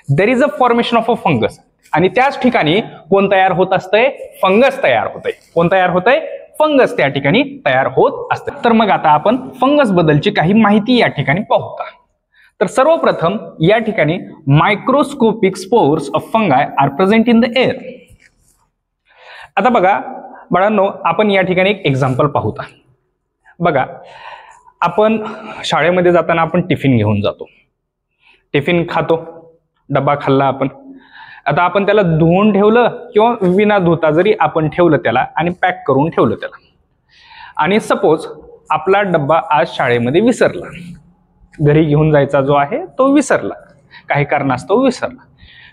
there is a formation of a fungus. आणि त्याच ठिकाणी कोण तयार होत असतंय? फंगस तयार होतंय. कोण तयार होतंय? फंगस त्या ठिकाणी तयार होत असते. तर मग आता आपण फंगस बद्दलची काही माहिती या ठिकाणी पाहूया. तर सर्वप्रथम या ठिकाणी microscopic spores of fungi are present in the air. आता बघा बाळांनो, आपण या ठिकाणी एक एक्झाम्पल पाहूया. बघा, आपण शाळेमध्ये जाताना आपण टिफिन घेऊन जातो, टिफिन खातो, डबा खाल्ला आपण. आता आपण त्याला धुवून ठेवलं किंवा विना धुता जरी आपण ठेवलं त्याला आणि पॅक करून ठेवलं त्याला, आणि सपोज आपला डब्बा आज शाळेमध्ये विसरला, घरी घेऊन जायचा जो आहे तो विसरला, काही कारणास्तव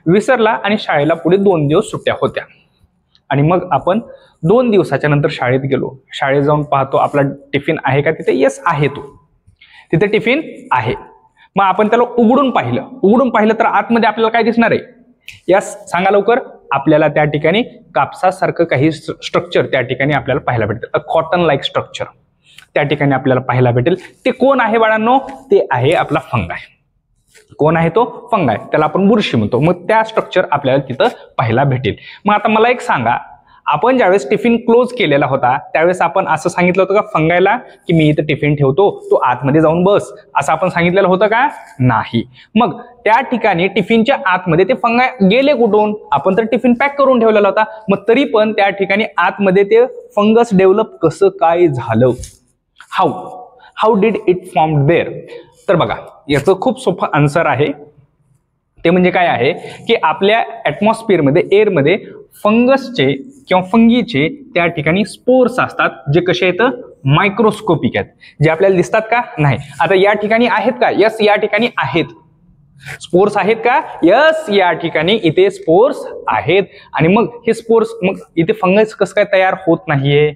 विसरला आणि शाळेला पुढे 2 दिवस सुट्ट्या होत्या. आणि मग आपण 2 दिवसाच्या नंतर शाळेत गेलो, शाळेत जाऊन पाहतो आपला टिफिन आहे का तिथे? येस आहे, तो तिथे टिफिन आहे. मग आपण त्याला उघडून पाहिलं तर आतमध्ये आपल्याला काय दिसणार आहे? यस, सांगा लवकर. आपल्याला त्या ठिकाणी कापसासारखं काही स्ट्रक्चर त्या ठिकाणी आपल्याला पाहायला भेटेल, अ कॉटन लाईक स्ट्रक्चर त्या ठिकाणी आपल्याला पाहायला भेटेल. ते कोण आहे बाळांनो? ते आहे आपला फंगाय. कोण आहे तो? फंगाय. त्याला आपण बुरशी म्हणतो. मग त्या स्ट्रक्चर आपल्याला तिथं पाहायला भेटेल. मग आता मला एक सांगा, आपण ज्यावेळेस टिफिन क्लोज केलेला होता त्यावेळेस आपण असं सांगितलं होतं का फंगायला की मी इथं टिफिन ठेवतो, तू आतमध्ये जाऊन बस, असं आपण सांगितलेलं होतं का? नाही. मग त्या ठिकाणी टिफिनच्या आतमध्ये ते फंगाय गेले कुठून? आपण तर टिफिन पॅक करून ठेवलेला होता. मग तरी पण त्या ठिकाणी आतमध्ये ते फंगस डेव्हलप कसं काय झालं? How did it form there? तर बघा, याचं खूप सोपं आन्सर आहे. ते म्हणजे काय आहे की आपल्या ऍटमॉस्फिअरमध्ये, एअरमध्ये फंगसचे किंवा फंगीचे त्या ठिकाणी स्पोर्स असतात, जे कसे आहेत? मायक्रोस्कोपिक आहेत. जे आपल्याला दिसतात का? नाही. आता या ठिकाणी आहेत का? यस, या ठिकाणी आहेत. स्पोर्स आहेत का? यस, या ठिकाणी इथे स्पोर्स आहेत. आणि मग हे स्पोर्स, मग इथे फंगस कसं काय तयार होत नाहीये?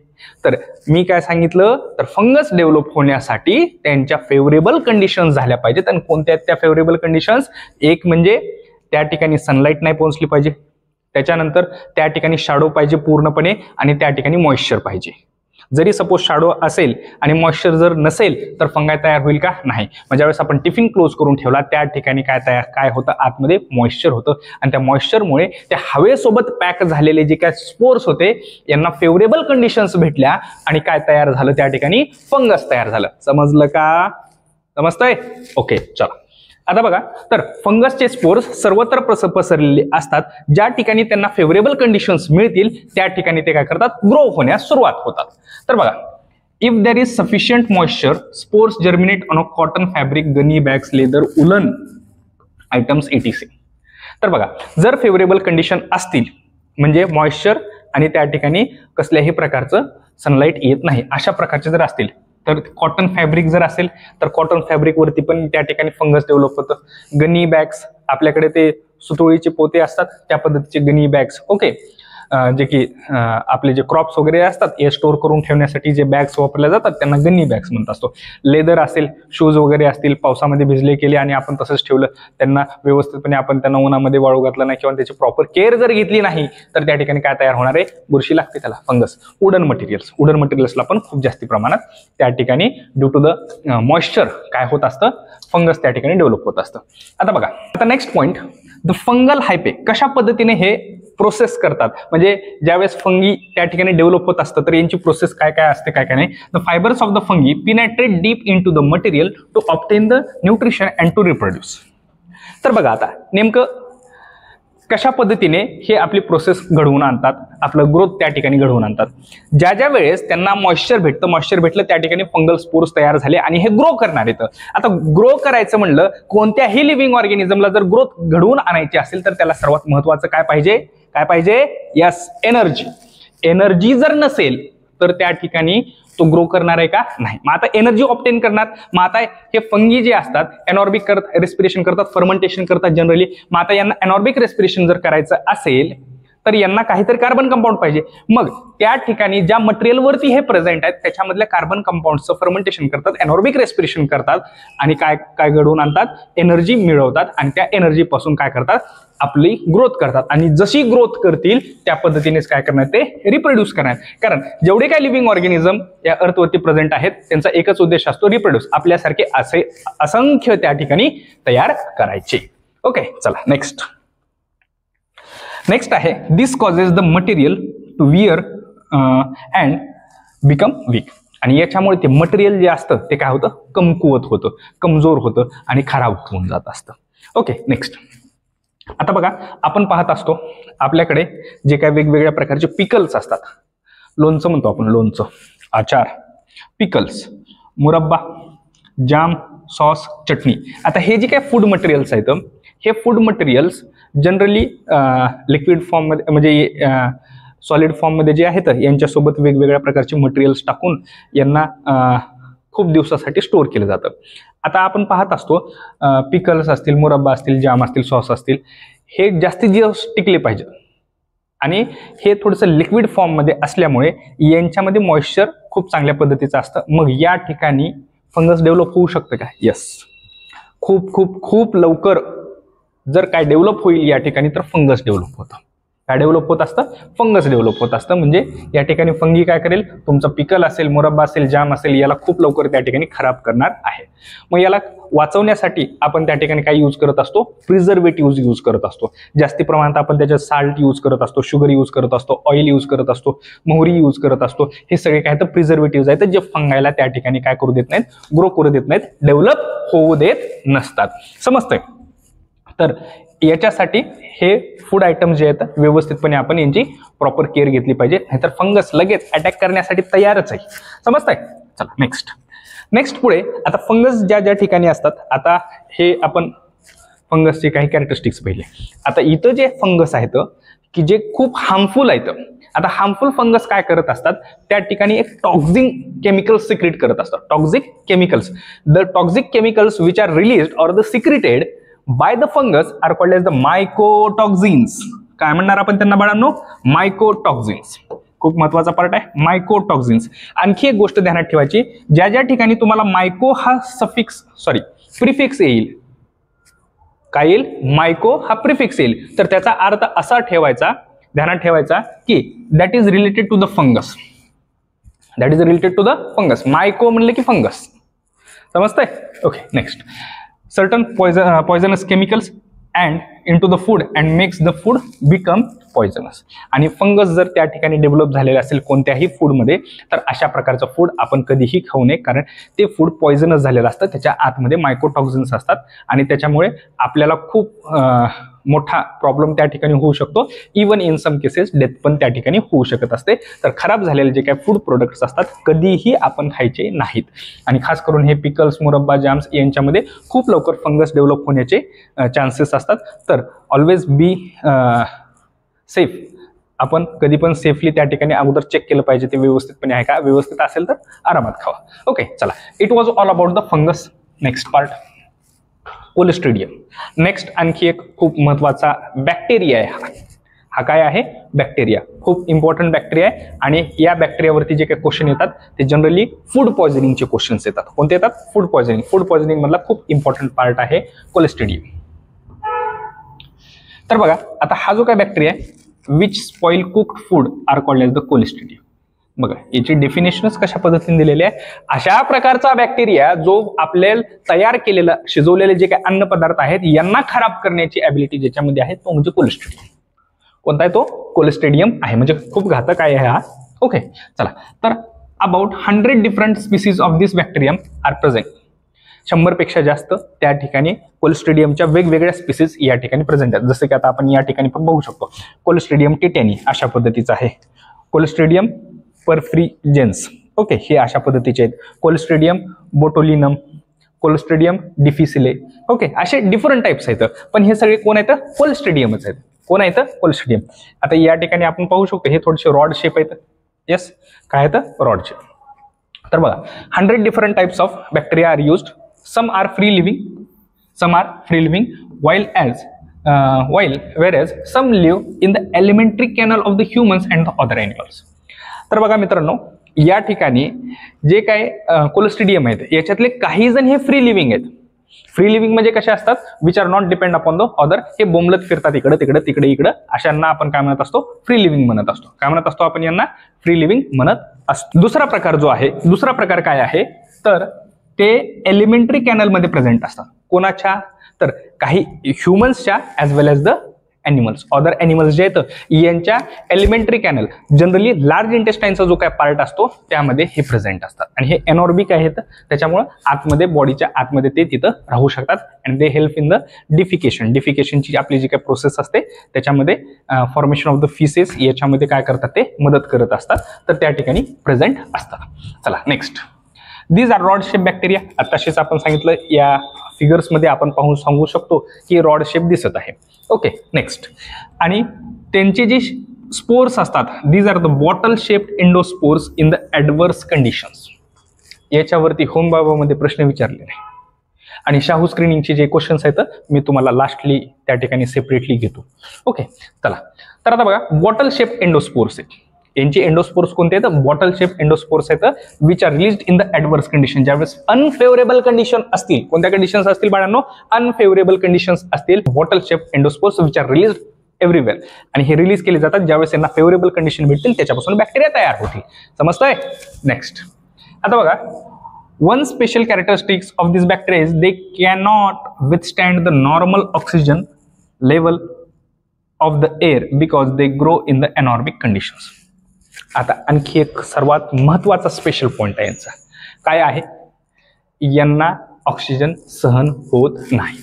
तर मी काय सांगितलं, तर फंगस डेव्हलप होण्यासाठी त्यांच्या फेवरेबल कंडिशन्स झाल्या पाहिजेत. आणि कोणत्या त्या फेवरेबल कंडिशन्स? एक म्हणजे त्या ठिकाणी सनलाईट नाही पोहोचली पाहिजे, त्याच्यानंतर त्या ठिकाणी शॅडो पाहिजे पूर्णपणे, आणि त्या ठिकाणी मॉइश्चर पाहिजे. जरी सपोज शॅडो असेल आणि मॉइश्चर जर नसेल तर फंगाय तयार होईल का? नाही. मग ज्यावेळेस आपण टिफिन क्लोज करून ठेवला त्या ठिकाणी काय होतं? आतमध्ये मॉइश्चर होतं, आणि त्या मॉइश्चरमुळे त्या हवेसोबत पॅक झालेले जे काय स्पोर्स होते यांना फेवरेबल कंडिशन्स भेटल्या आणि काय तयार झालं? त्या ठिकाणी फंगस तयार झालं. समजलं का? समजतंय? ओके, चला. आता बघा, तर फंगसचे स्पोर्स सर्वत्र पसरलेले असतात. ज्या ठिकाणी त्यांना फेवरेबल कंडिशन्स मिळतील त्या ठिकाणी ते काय करतात? ग्रो होण्यास सुरुवात होतात. तर बघा, if there is sufficient moisture, spores germinate on a cotton, fabric, gunny bags, leather, woollen items etc. तर बघा, जर फेवरेबल कंडिशन असतील म्हणजे मॉइश्चर आणि त्या ठिकाणी कसल्याही प्रकारचं सनलाईट येत नाही अशा प्रकारचे जर असतील, तर कॉटन फॅब्रिक जर असेल तर कॉटन फॅब्रिक वरती पण त्या ठिकाणी फंगस डेव्हलप होतं. गनी बॅग्स, आपल्याकडे ते सुतोळीचे पोते असतात त्या पद्धतीचे गनी बॅग्स, ओके, जे की आपले जे क्रॉप्स वगैरे असतात हे स्टोअर करून ठेवण्यासाठी जे बॅग्स वापरल्या जातात त्यांना गन्नी बॅग्स म्हणत असतो. लेदर असेल, शूज वगैरे असतील, पावसामध्ये भिजले केले आणि आपण तसंच ठेवलं, त्यांना व्यवस्थितपणे आपण त्यांना उन्हामध्ये वाळू घातलं नाही किंवा त्याची प्रॉपर केअर जर घेतली नाही तर त्या ठिकाणी काय तयार होणार आहे, बुरशी लागते त्याला, फंगस. वुडन मटेरियल्सला पण खूप जास्ती प्रमाणात त्या ठिकाणी ड्यू टू द मॉइश्चर काय होत असतं, फंगस त्या ठिकाणी डेव्हलप होत असतं. आता बघा, आता नेक्स्ट पॉइंट, द फंगल हायपे कशा पद्धतीने हे प्रोसेस करतात, म्हणजे ज्यावेळेस फंगी त्या ठिकाणी डेव्हलप होत असतं तर यांची प्रोसेस काय काय असते काय काय नाही. The fibres of the fungi penetrate deep in to the material to obtain the nutrition and to reproduce. तर बघा, आता नेमकं कशा पद्धतीने हे आपली प्रोसेस घडवून आणतात, आपलं ग्रोथ त्या ठिकाणी घडवून आणतात. ज्या ज्या वेळेस त्यांना मॉइश्चर भेटलं त्या ठिकाणी फंगल स्पोर्स तयार झाले आणि हे ग्रो करणार येतं. आता ग्रो करायचं म्हणलं, कोणत्याही लिव्हिंग ऑर्गॅनिझमला जर ग्रोथ घडवून आणायची असेल तर त्याला सर्वात महत्वाचं काय पाहिजे, यस, एनर्जी जर नसेल तर त्या ठिकाणी तो ग्रो करणार आहे का, नाही. मग आता एनर्जी ऑब्टेन करणार, मग आता हे फंगी जे असतात एनॉर्बिक रेस्पिरेशन करतात, फर्मेंटेशन करतात जनरली. मग आता यांना एनॉर्बिक रेस्पिरेशन जर करायचं असेल तर यांना काहीतरी कार्बन कंपाऊंड पाहिजे. मग त्या ठिकाणी ज्या मटेरियलवरती हे प्रेझेंट आहेत त्याच्यामधल्या कार्बन कंपाऊंडचं फर्मेंटेशन करतात, एनॉर्बिक रेस्पिरेशन करतात आणि काय घडवून आणतात, एनर्जी मिळवतात आणि त्या एनर्जी पासून काय करतात, आपली ग्रोथ करतात. आणि जशी ग्रोथ करतील त्या पद्धतीनेच काय करणार, ते रिप्रोड्यूस करणार. कारण जेवढे काय लिव्हिंग ऑर्गॅनिझम या अर्थवरती प्रेझेंट आहेत त्यांचा एकच उद्देश असतो, रिप्रोड्यूस, आपल्यासारखे असे असंख्य त्या ठिकाणी तयार करायचे. ओके, चला नेक्स्ट आहे, this causes the material to wear and become weak. आणि याच्यामुळे ते मटेरियल जे असतं ते काय होतं, कमकुवत होतं, कमजोर होतं आणि खराब होऊन जात असतं. Okay, next. आता बघा, आपण पाहत असतो आपल्याकडे जे काही वेगवेगळ्या प्रकारचे पिकल्स असतात, लोणचं म्हणतो आपण, लोणचं, आचार, पिकल्स, मुरब्बा, जाम, सॉस, चटणी. आता हे जे काही फूड मटेरियल्स आहेत हे फूड मटेरियल्स जनरली लिक्विड फॉर्ममध्ये म्हणजे सॉलिड फॉर्ममध्ये जे आहेत यांच्यासोबत वेगवेगळ्या प्रकारचे मटेरियल्स टाकून यांना खूप दिवसासाठी स्टोअर केलं जातं. आता आपण पाहत असतो पिकल्स असतील, मुरब्बा असतील, जाम असतील, सॉस असतील, हे जास्तीत जास्त टिकले पाहिजे आणि हे थोडंसं लिक्विड फॉर्ममध्ये असल्यामुळे यांच्यामध्ये मॉइश्चर खूप चांगल्या पद्धतीचं असतं. मग या ठिकाणी फंगस डेव्हलप होऊ शकतं का, यस, खूप खूप खूप लवकर जर काय डेव्हलप होईल या ठिकाणी तर फंगस डेव्हलप होतं. काय डेव्हलप होत असतं, फंगस डेव्हलप होत असतं. म्हणजे या ठिकाणी फंगी काय करेल, तुमचा पिकल असेल, मुरब्बा असेल, जाम असेल, याला खूप लवकर त्या ठिकाणी खराब करणार आहे. मग याला वाचवण्यासाठी आपण त्या ठिकाणी काय यूज करत असतो, प्रिझर्वेटिव्ह यूज करत असतो. जास्ती प्रमाणात आपण त्याच्यात साल्ट यूज करत असतो, शुगर यूज करत असतो, ऑइल यूज करत असतो, मोहरी यूज करत असतो. हे सगळे काय तर प्रिझर्वेटिव्ह आहेत जे फंगायला त्या ठिकाणी काय करू देत नाहीत, ग्रो करू देत नाहीत, डेव्हलप होऊ देत नसतात. समजतंय? तर याच्यासाठी हे फूड आयटम जे आहेत व्यवस्थितपणे आपण यांची प्रॉपर केअर घेतली पाहिजे, नाहीतर फंगस लगेच अटॅक करण्यासाठी तयारच आहे. समजतंय? चला नेक्स्ट पुढे. आता फंगस ज्या ठिकाणी असतात, आता हे आपण फंगसचे काही कॅरेक्टरिस्टिक्स पाहिले. आता इथं जे फंगस आहेत की जे खूप हार्मफुल आहेत. आता हार्मफुल फंगस काय करत असतात, त्या ठिकाणी एक टॉक्सिक केमिकल्स सिक्रेट करत असतात. Toxic chemicals, the toxic chemicals which are released or the secreted by the fungus are called as the mycotoxins. काय म्हणणार आपण त्यांना बाळांनो, मायकोटॉक्झिन्स. खूप महत्वाचा पार्ट आहे मायकोटॉक्झिन्स. आणखी एक गोष्ट ध्यानात ठेवायची, ज्या ठिकाणी तुम्हाला मायको हा प्रिफिक्स येईल, काय येईल, मायको हा प्रिफिक्स येईल, तर त्याचा अर्थ असा ठेवायचा, ध्यानात ठेवायचा की that is related to the fungus. That is related to the fungus. Myco म्हणले की फंगस. समजतंय? Okay, next. Certain poisonous chemicals and into the food and makes the food become poisonous. आणि फंगस जर त्या ठिकाणी डेव्हलप झालेलं असेल कोणत्याही फूडमध्ये तर अशा प्रकारचं फूड आपण कधीही खाऊ नये, कारण ते फूड पॉइझनस झालेलं असतं. त्याच्या आतमध्ये मायकोटॉक्झिन्स असतात आणि त्याच्यामुळे आपल्याला खूप मोठा प्रॉब्लेम त्या ठिकाणी होऊ शकतो. Even in some cases death पण त्या ठिकाणी होऊ शकत असते. तर खराब झालेले जे काही फूड प्रोडक्ट्स असतात कधीही आपण खायचे नाहीत. आणि खास करून हे पिकल्स, मुरब्बा, जॅम्स यांच्यामध्ये खूप लवकर फंगस डेव्हलप होण्याचे चान्सेस असतात. तर ऑलवेज बी सेफ. आपण कधी पण सेफली त्या ठिकाणी अगोदर चेक केलं पाहिजे ते व्यवस्थितपणे आहे का. व्यवस्थित असेल तर आरामात खावा. ओके, चला. It was all about the fungus. Next part, clostridium. Next आणखी एक खूप महत्वाचा बॅक्टेरिया आहे. हा काय आहे? बॅक्टेरिया. खूप इम्पॉर्टंट बॅक्टेरिया आहे. आणि या बॅक्टेरियावरती जे काही क्वेश्चन येतात ते जनरली फूड पॉयझनिंगचे क्वेश्चन्स येतात. कोणते येतात? Food poisoning. फूड पॉयझनिंग मधला खूप इम्पॉर्टंट पार्ट आहे कोलिस्ट्रिडियम. तर बघा, आता हा जो काय बॅक्टेरिया आहे, which spoil cooked food are called as the clostridium. बघा, याची डेफिनेशनच कशा पद्धतीने दिलेली आहे. अशा प्रकारचा बॅक्टेरिया जो आपल्याला तयार केलेला, शिजवलेले जे काही अन्न पदार्थ आहेत यांना खराब करण्याची ॲबिलिटी ज्याच्यामध्ये आहे तो म्हणजे कोलिस्ट्रिडियम. कोणता आहे तो? कोलिस्ट्रिडियम आहे. म्हणजे खूप घातक आहे हा. ओके, चला. तर about 100 different species of this bacterium are present. 100 पेक्षा जास्त त्या ठिकाणी कोलिस्ट्रिडियमच्या वेगवेगळ्या स्पीसीज या ठिकाणी प्रेझेंट आहेत. जसं की आता आपण या ठिकाणी पण बघू शकतो. कोलिस्ट्रिडियम टिटॅनी अशा पद्धतीचं आहे. कोलिस्ट्रिडियम परफ्रिजेन्स, ओके, हे अशा पद्धतीचे आहेत. कोलिस्ट्रिडियम बोटोलिनम, कोलिस्ट्रिडियम डिफिसिले, ओके, असे डिफरंट टाइप्स आहेत. पण हे सगळे कोण आहेत? कोलिस्ट्रिडियमच आहेत. कोण आहेत? कोलिस्ट्रिडियम. आता या ठिकाणी आपण पाहू शकतो हे थोडेसे रॉड शेप आहेत. येस, काय आहेत? Rod shape. तर बघा, 100 different types of bacteria are used. Some are free living whereas some live in the alimentary canal of the humans and the other animals. तर बघा मित्रांनो, या ठिकाणी जे काय कोलिस्ट्रिडियम आहेत याच्यातले काही जण हे फ्री लिव्हिंग आहेत. फ्री लिव्हिंग म्हणजे कसे असतात? Which R not depend upon the other. हे बोंबलत फिरतात इकडे तिकडे तिकडे इकडे. अशांना आपण काय म्हणत असतो? फ्री लिव्हिंग म्हणत असतो. काय म्हणत असतो आपण यांना? फ्री लिव्हिंग म्हणत असतो. दुसरा प्रकार जो आहे, दुसरा प्रकार काय आहे तर ते एलिमेंटरी कॅनल मध्ये प्रेझेंट असतात. कोणाच्या? तर काही ह्युमन्सच्या as well as the animals. Other animals जे आहेत यांच्या एलिमेंटरी कॅनल, जनरली लार्ज इंटेस्टाईनचा जो काय पार्ट असतो त्यामध्ये हे प्रेझेंट असतात. आणि हे एनॉर्बिक आहेत, त्याच्यामुळे आतमध्ये, बॉडीच्या आतमध्ये ते तिथं राहू शकतात. And they help in the defecation. डिफिकेशनची आपली जी काही प्रोसेस असते त्याच्यामध्ये फॉर्मेशन ऑफ द फिसेस याच्यामध्ये काय करतात? ते मदत करत असतात. तर त्या ठिकाणी प्रेझेंट असतात. चला, next. These are rod shape bacteria. आताशीच आपण सांगितलं, या फिगर्समध्ये आपण पाहून सांगू शकतो की रॉड शेप दिसत आहे. Okay, next. आणि त्यांचे जे स्पोर्स असतात, these are the bottle shaped endospores in the adverse conditions. याच्यावरती होम बाबामध्ये प्रश्न विचारलेले आहे. आणि शाहू स्क्रीनिंगचे जे क्वेश्चन्स आहेत मी तुम्हाला लास्टली त्या ठिकाणी सेपरेटली घेतो. ओके, चला. तर आता बघा, बॉटल शेप एंडोस्पोर्स आहेत. यांचे एंडोस्पोर्स कोणते आहेत? बॉटल शेप एंडोस्पोर्स आहेत, which are released in the adverse condition. ज्यावेळेस अनफेवरेबल कंडिशन असतील, कोणत्या कंडिशन्स असतील बाळांनो? अनफेवरेबल कंडिशन्स असतील, bottle shape endospores which are released everywhere. आणि हे रिलीज केले जातात ज्यावेळेस यांना फेवरेबल कंडिशन भेटतील, त्याच्यापासून बॅक्टेरिया तयार होतील. समजतंय? नेक्स्ट. आता बघा, one special characteristics of this bacteria is they cannot withstand the normal oxygen level of the air because they grow in the anaerobic conditions. आता आणखी एक सर्वात महत्वाचा स्पेशल पॉइंट आहे यांचा. काय आहे? यांना ऑक्सिजन सहन होत नाही.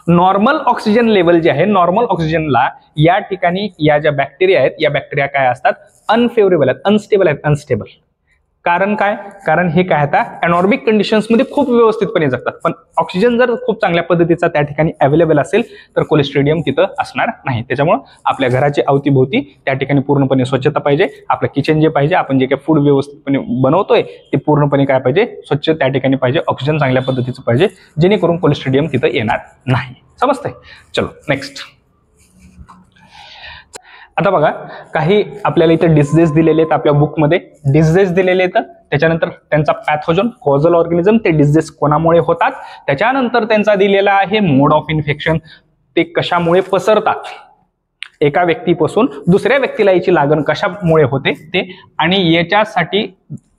नॉर्मल ऑक्सिजन लेवल जे आहे, नॉर्मल ऑक्सिजनला या ठिकाणी या ज्या बॅक्टेरिया आहेत, या बॅक्टेरिया काय असतात? अनफेवरेबल आहेत, अनस्टेबल आहेत. अनस्टेबल कारण काय? कारण हे काय आता एनॉर्बिक कंडिशन्समध्ये खूप व्यवस्थितपणे जगतात. पण ऑक्सिजन जर खूप चांगल्या पद्धतीचा त्या ठिकाणी अवेलेबल असेल तर कोलिस्ट्रिडियम तिथं असणार नाही. त्याच्यामुळे आपल्या घराची अवतीभोवती त्या ठिकाणी पूर्णपणे स्वच्छता पाहिजे. आपलं किचन जे पाहिजे, आपण जे काही फूड व्यवस्थितपणे बनवतोय ते पूर्णपणे काय पाहिजे? स्वच्छ त्या ठिकाणी पाहिजे. ऑक्सिजन चांगल्या पद्धतीचं पाहिजे, जेणेकरून कोलिस्ट्रिडियम तिथं येणार नाही. समजतंय? चलो, नेक्स्ट. आता बघा, काही आपल्याला इथे डिसीजेस दिलेले आहेत आपल्या बुकमध्ये. डिसीजेस दिलेले आहेत, त्याच्यानंतर त्यांचा पॅथोजन, कॉझल ऑर्गॅनिझम, ते डिसीजेस कोणामुळे होतात, त्याच्यानंतर त्यांचा दिलेला आहे मोड ऑफ इन्फेक्शन, ते कशामुळे पसरतात, एका व्यक्तीपासून दुसऱ्या व्यक्तीला याची लागण कशामुळे होते ते, आणि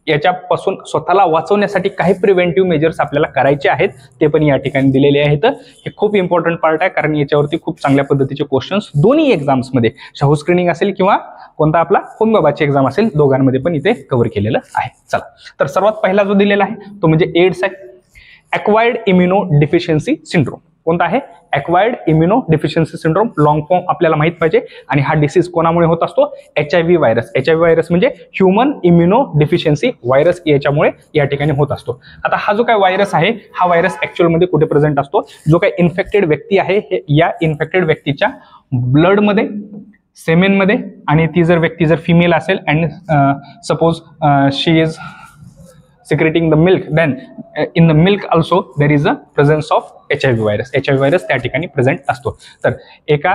याच्यापासून स्वतःला वाचवण्यासाठी काही प्रिव्हेंटिव्ह मेजर्स आपल्याला करायचे आहेत, ते पण या ठिकाणी दिलेले आहेत. हे खूप इम्पॉर्टंट पार्ट आहे, कारण याच्यावरती खूप चांगल्या पद्धतीचे क्वेश्चन्स दोन्ही एक्झाम्समध्ये, शाहू स्क्रीनिंग असेल किंवा कोणता आपला होमबाबाची एक्झाम असेल, दोघांमध्ये पण इथे कव्हर केलेलं आहे. चला, तर सर्वात पहिला जो दिलेला आहे तो म्हणजे एड्स आहे, अक्वायर्ड इम्युनो डिफिशियन्सी सिंड्रोम. कोणता आहे? Acquired immuno deficiency syndrome, long form आपल्याला माहित पाहिजे. आणि हा डिसीज कोणामुळे होत असतो? HIV virus. HIV व्हायरस म्हणजे ह्युमन इम्युनो डिफिशियन्सी व्हायरस, याच्यामुळे या ठिकाणी होत असतो. आता हा जो काय व्हायरस आहे, हा व्हायरस ऍक्च्युअल मध्ये कुठे प्रेझेंट असतो? जो काय इन्फेक्टेड व्यक्ती आहे, हे या इन्फेक्टेड व्यक्तीच्या ब्लडमध्ये, सेमेनमध्ये, आणि ती जर व्यक्ती जर फिमेल असेल and suppose she is secreting the milk, then in the milk also there is a presence of HIV virus. HIV virus त्या ठिकाणी प्रेझेंट असतो. तर एका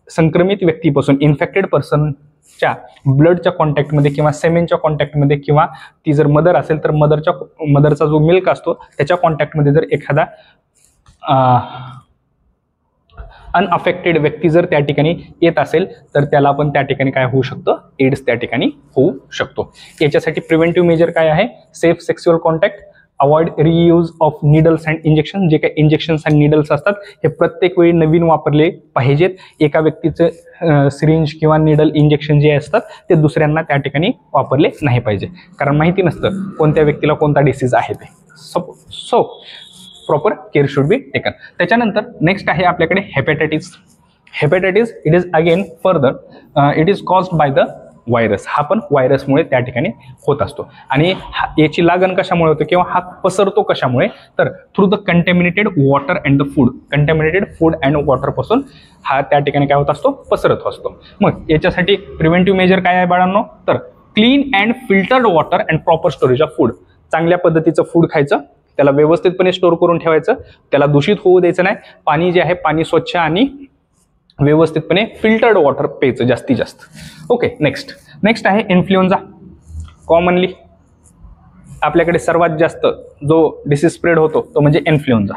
संक्रमित व्यक्तीपासून, इन्फेक्टेड पर्सनच्या ब्लडच्या कॉन्टॅक्टमध्ये किंवा सेमेनच्या कॉन्टॅक्टमध्ये, किंवा ती जर मदर असेल तर मदरचा जो मिल्क असतो त्याच्या कॉन्टॅक्टमध्ये जर एखादा अनअफेक्टेड व्यक्ती जर त्या ठिकाणी येत असेल तर त्याला पण त्या ठिकाणी काय होऊ शकतं? एड्स त्या ठिकाणी होऊ शकतो. याच्यासाठी प्रिव्हेंटिव्ह मेजर काय आहे? Safe sexual contact, avoid reuse of needles and injection. जे काही इंजेक्शन्स आणि निडल्स असतात हे प्रत्येक वेळी नवीन वापरले पाहिजेत. एका व्यक्तीचं सिरिंज किंवा निडल इंजेक्शन जे असतात ते दुसऱ्यांना त्या ठिकाणी वापरले नाही पाहिजे, कारण माहिती नसतं कोणत्या व्यक्तीला कोणता डिसीज आहे ते. So proper care should be taken. त्याच्यानंतर नेक्स्ट आहे आपल्याकडे hepatitis. Hepatitis it is again further it is caused by the virus. हा पण व्हायरसमुळे त्या ठिकाणी होत असतो. आणि याची लागण कशामुळे होते किंवा हा पसरतो कशामुळे? तर through the contaminated water and the food. Contaminated food and वॉटरपासून हा त्या ठिकाणी काय होत असतो? पसरत असतो. मग याच्यासाठी प्रिव्हेंटिव्ह मेजर काय आहे बाळांनो? तर clean and filtered water and proper storage of food. चांगल्या पद्धतीचं फूड खायचं, त्याला व्यवस्थितपणे स्टोअर करून ठेवायचं, त्याला दूषित होऊ द्यायचं नाही. पाणी जे आहे पाणी स्वच्छ आणि व्यवस्थितपणे फिल्टर्ड वॉटर प्यायचं जास्तीत जास्त. ओके, नेक्स्ट आहे इन्फ्लुएन्झा. कॉमनली आपल्याकडे सर्वात जास्त जो डिसीज स्प्रेड होतो तो म्हणजे इन्फ्लुएन्झा.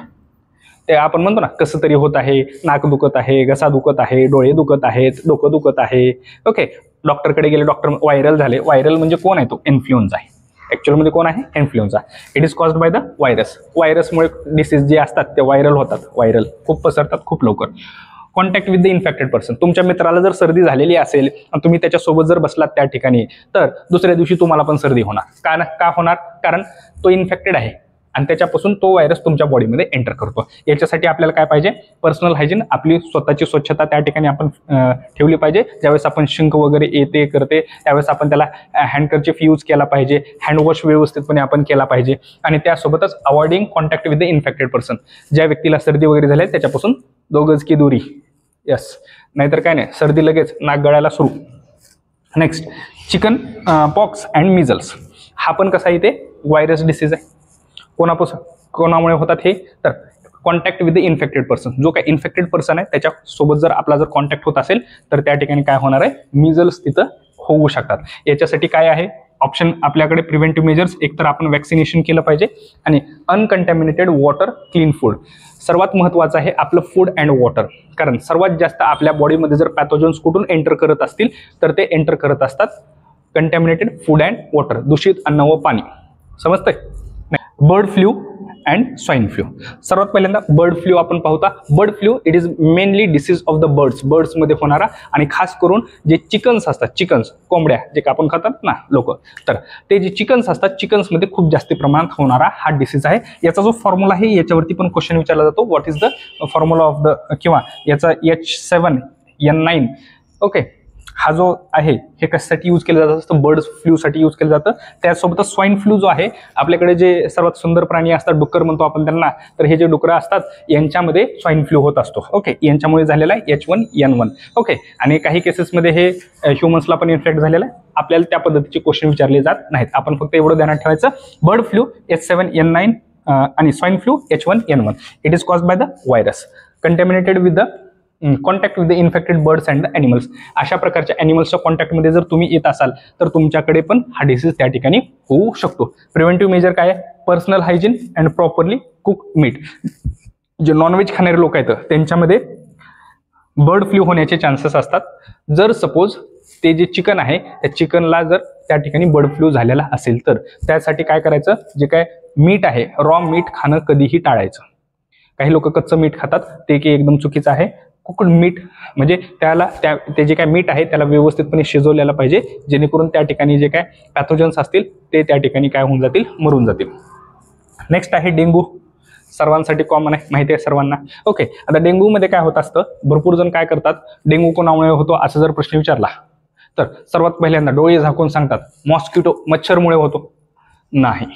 ते आपण म्हणतो ना, कसं तरी होत आहे, नाक दुखत आहे, घसा दुखत आहे, डोळे दुखत आहेत, डोकं दुखत आहे. ओके, डॉक्टरकडे गेले, डॉक्टर व्हायरल झाले. व्हायरल म्हणजे कोण आहे? तो इन्फ्लुएन्झा आहे. ऍक्च्युअल मध्ये कोण आहे? Influenza. It is caused by the virus. व्हायरसमुळे डिसीज जे असतात ते व्हायरल होतात. व्हायरल खूप पसरतात खूप लवकर. Contact with the infected person. तुमच्या मित्राला जर सर्दी झालेली असेल आणि तुम्ही त्याच्यासोबत जर बसलात त्या ठिकाणी, तर दुसऱ्या दिवशी तुम्हाला पण सर्दी होणार. का होणार? कारण तो इन्फेक्टेड आहे आणि त्याच्यापासून तो व्हायरस तुमच्या बॉडीमध्ये एंटर करतो. याच्यासाठी आपल्याला काय पाहिजे? पर्सनल हायजीन, आपली स्वतःची स्वच्छता त्या ठिकाणी आपण ठेवली पाहिजे. ज्यावेळेस आपण शिंक वगैरे येते करते त्यावेळेस आपण त्याला हँडकर्चीफ यूज केला पाहिजे, हँडवॉश व्यवस्थितपणे आपण केला पाहिजे. आणि त्यासोबतच avoiding contact with the infected person. ज्या व्यक्तीला सर्दी वगैरे झाली त्याच्यापासून 2 गज की दूरी. यस, नाहीतर काय नाही, सर्दी लगेच नाक गळायला सुरू. Next, chicken pox and measles. हा पण कसा इथे व्हायरस डिसीज आहे. कोणामुळे होतात हे? तर contact with the infected person. जो काही इन्फेक्टेड पर्सन आहे त्याच्यासोबत जर आपला जर कॉन्टॅक्ट होत असेल तर त्या ठिकाणी काय होणार आहे? मिझल्स तिथं होऊ शकतात. याच्यासाठी काय आहे ऑप्शन आपल्याकडे? Preventive measures. एक तर आपण वॅक्सिनेशन केलं पाहिजे आणि अनकंटॅमिनेटेड वॉटर, क्लीन फूड. सर्वात महत्त्वाचं आहे आपलं फूड अँड वॉटर. कारण सर्वात जास्त आपल्या बॉडीमध्ये जर पॅथोजन्स कुठून एंटर करत असतील तर ते एंटर करत असतात कंटॅमिनेटेड फूड अँड वॉटर, दूषित अन्न व पाणी. समजतंय? Bird flu and swine flu. सर्वात पहिल्यांदा बर्ड फ्लू आपण पाहता. Bird flu it is mainly disease of the बर्ड्समध्ये होणारा, आणि खास करून जे चिकन्स असतात, चिकन्स कोंबड्या जे का आपण खातात ना लोक, तर ते जे चिकन्स असतात चिकन्समध्ये खूप जास्त प्रमाणात होणारा हा डिसीज आहे. याचा जो फॉर्म्युला आहे याच्यावरती पण क्वेश्चन विचारला जातो. What is the formula of the, किंवा याचा H7N9. ओके, हा जो आहे हे कशासाठी यूज केलं जातं? तर बर्ड फ्लूसाठी यूज केलं जातं. त्यासोबतच स्वाईन फ्लू जो आहे, आपल्याकडे जे सर्वात सुंदर प्राणी असतात, डुक्कर म्हणतो आपण त्यांना, तर हे जे डुकरं असतात यांच्यामध्ये स्वाईन फ्लू होत असतो. ओके, यांच्यामुळे झालेला आहे H1N1. ओके, आणि काही केसेसमध्ये हे ह्युमन्सला पण इन्फेक्ट झालेलं आहे. आपल्याला त्या पद्धतीचे क्वेश्चन विचारले जात नाहीत. आपण फक्त एवढं ध्यानात ठेवायचं, बर्ड फ्लू H7N9 आणि swine flu H1N1. It is caused by the virus contaminated with the contact with the infected birds and the animals. अशा प्रकारच्या ॲनिमल्सच्या कॉन्टॅक्टमध्ये जर तुम्ही येत असाल तर तुमच्याकडे पण हा डिसीज त्या ठिकाणी होऊ शकतो. प्रिव्हेंटिव्ह मेजर काय आहे? Personal hygiene and properly cook meat. जे नॉनव्हेज खाणारे लोक आहेत त्यांच्यामध्ये बर्ड फ्लू होण्याचे चान्सेस असतात. जर सपोज ते जे चिकन आहे त्या चिकनला जर त्या ठिकाणी बर्ड फ्लू झालेला असेल तर त्यासाठी काय करायचं? जे काय मीठ आहे, रॉ मीठ खाणं कधीही टाळायचं. काही लोक कच्चं मीठ खातात, ते की एकदम चुकीचं आहे. कुकड मीठ म्हणजे ते जे काय मीठ आहे त्याला व्यवस्थितपणे शिजवलेलं पाहिजे, जेणेकरून त्या ठिकाणी जे काय पॅथोजन्स असतील ते त्या ठिकाणी काय होऊन जातील? मरून जातील. नेक्स्ट आहे डेंगू. सर्वांसाठी कॉमन आहे, माहिती आहे सर्वांना. ओके, आता डेंग्यूमध्ये काय होत असतं, भरपूर जण काय करतात, डेंग्यू कोणामुळे होतो असं जर प्रश्न विचारला तर सर्वात पहिल्यांदा डोळे झाकून सांगतात मॉस्किटो, मच्छरमुळे होतो. नाही,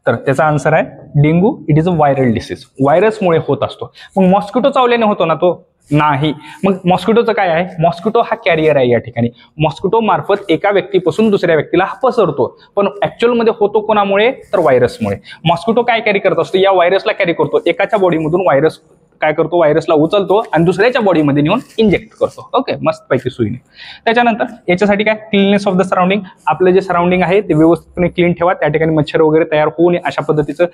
तर त्याचा आन्सर आहे dengue it is a viral disease, व्हायरसमुळे होत असतो. मग मॉस्किटो चावल्याने होतो ना तो, नाही. मग मॉस्किटोचं काय आहे, मॉस्किटो हा कॅरियर आहे. या ठिकाणी मॉस्किटो मार्फत एका व्यक्तीपासून दुसऱ्या व्यक्तीला हा पसरतो, पण ऍक्च्युअल मध्ये होतो कोणामुळे, तर व्हायरसमुळे. मॉस्किटो काय कॅरी करत असतो, या व्हायरसला कॅरी करतो. एकाच्या बॉडीमधून व्हायरस काय करतो, व्हायरसला उचलतो आणि दुसऱ्याच्या बॉडीमध्ये नेऊन इंजेक्ट करतो. ओके, मस्त पैकी सुईने. त्याच्यानंतर याच्यासाठी काय, क्लीननेस ऑफ द सराउंडिंग, आपलं जे सराउंडिंग आहे ते व्यवस्थितपणे क्लीन ठेवा, त्या ठिकाणी मच्छर वगैरे तयार होऊ नये अशा पद्धतीचं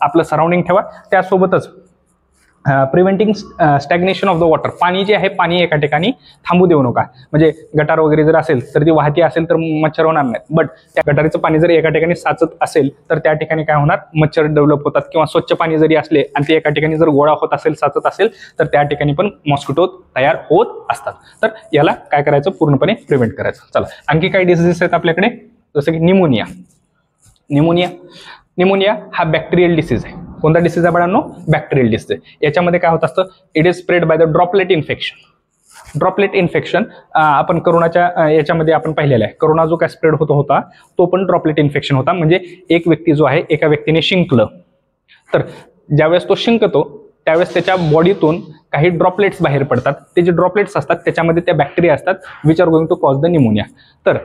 आपलं सराउंडिंग ठेवा. त्यासोबतच preventing stagnation of the water, पाणी जे आहे पाणी एका ठिकाणी थांबू देऊ नका. म्हणजे गटार वगैरे जर असेल तर ती वाहती असेल तर मच्छर होणार नाही, बट त्या गटारीचं पाणी जर एका ठिकाणी साचत असेल तर त्या ठिकाणी काय होणार, मच्छर डेव्हलप होतात. किंवा स्वच्छ पाणी जरी असले आणि ते एका ठिकाणी जर गोळा होत असेल, साचत असेल, तर त्या ठिकाणी पण मॉस्किटो तयार होत असतात. तर याला काय करायचं, पूर्णपणे प्रिव्हेंट करायचं. चला, आणखी काही डिसीजेस आहेत आपल्याकडे, जसं की निमोनिया. निमोनिया हा बॅक्टेरियल डिसीज आहे. कोणता डिसीज आहे बाळांनो, बॅक्टेरियल डिसीज आहे. याच्यामध्ये काय होत असतं, it is spread by the droplet infection. Droplet infection आपण करोनाच्या याच्यामध्ये आपण पाहिलेलं आहे. करोना जो काय स्प्रेड होता तो पण ड्रॉपलेट इन्फेक्शन होता. म्हणजे एक व्यक्ती जो आहे, एका व्यक्तीने शिंकलं, तर ज्यावेळेस तो शिंकतो त्यावेळेस त्याच्या बॉडीतून काही ड्रॉपलेट्स बाहेर पडतात. ते जे ड्रॉपलेट्स असतात त्याच्यामध्ये त्या बॅक्टेरिया असतात which are going to cause the pneumonia. तर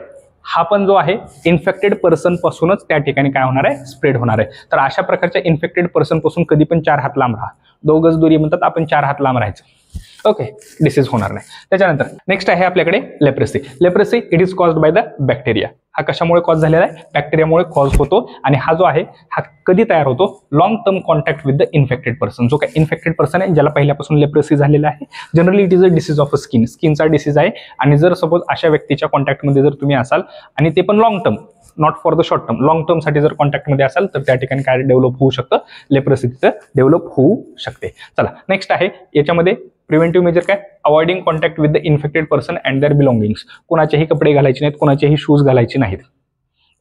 हा पण जो आहे इन्फेक्टेड पर्सन पासूनच त्या ठिकाणी काय होणार आहे, स्प्रेड होणार आहे. तर अशा प्रकारच्या इन्फेक्टेड पर्सन पासून कधी पण 4 हात लांब राहा. 2 गज दुरी म्हणतात, आपण 4 हात लांब राहायचं. ओके, डिसीज होणार नाही. त्याच्यानंतर नेक्स्ट आहे आपल्याकडे leprosy. Leprosy it is caused by the bacteria. हा कशामुळे कॉज झालेला आहे, बॅक्टेरियामुळे कॉज होतो. आणि हा जो आहे हा कधी तयार होतो, long term contact with the infected person. जो काही इन्फेक्टेड पर्सन आहे, ज्याला पहिल्यापासून लेप्रेसी झालेला आहे, generally it is a disease of a skin, स्किनचा डिसीज आहे. आणि जर सपोज अशा व्यक्तीच्या कॉन्टॅक्टमध्ये जर तुम्ही असाल आणि ते पण long term, not for the short term, long टर्मसाठी जर कॉन्टॅक्टमध्ये असाल तर त्या ठिकाणी काय डेव्हलप होऊ शकतं, लेप्रेसी डेव्हलप होऊ शकते. चला, नेक्स्ट आहे याच्यामध्ये प्रिव्हेंटिव्ह मेजर काय, avoiding contact with the infected person and their belongings. कोणाचेही कपडे घालायचे नाहीत, कोणाचेही शूज घालायचे नाहीत.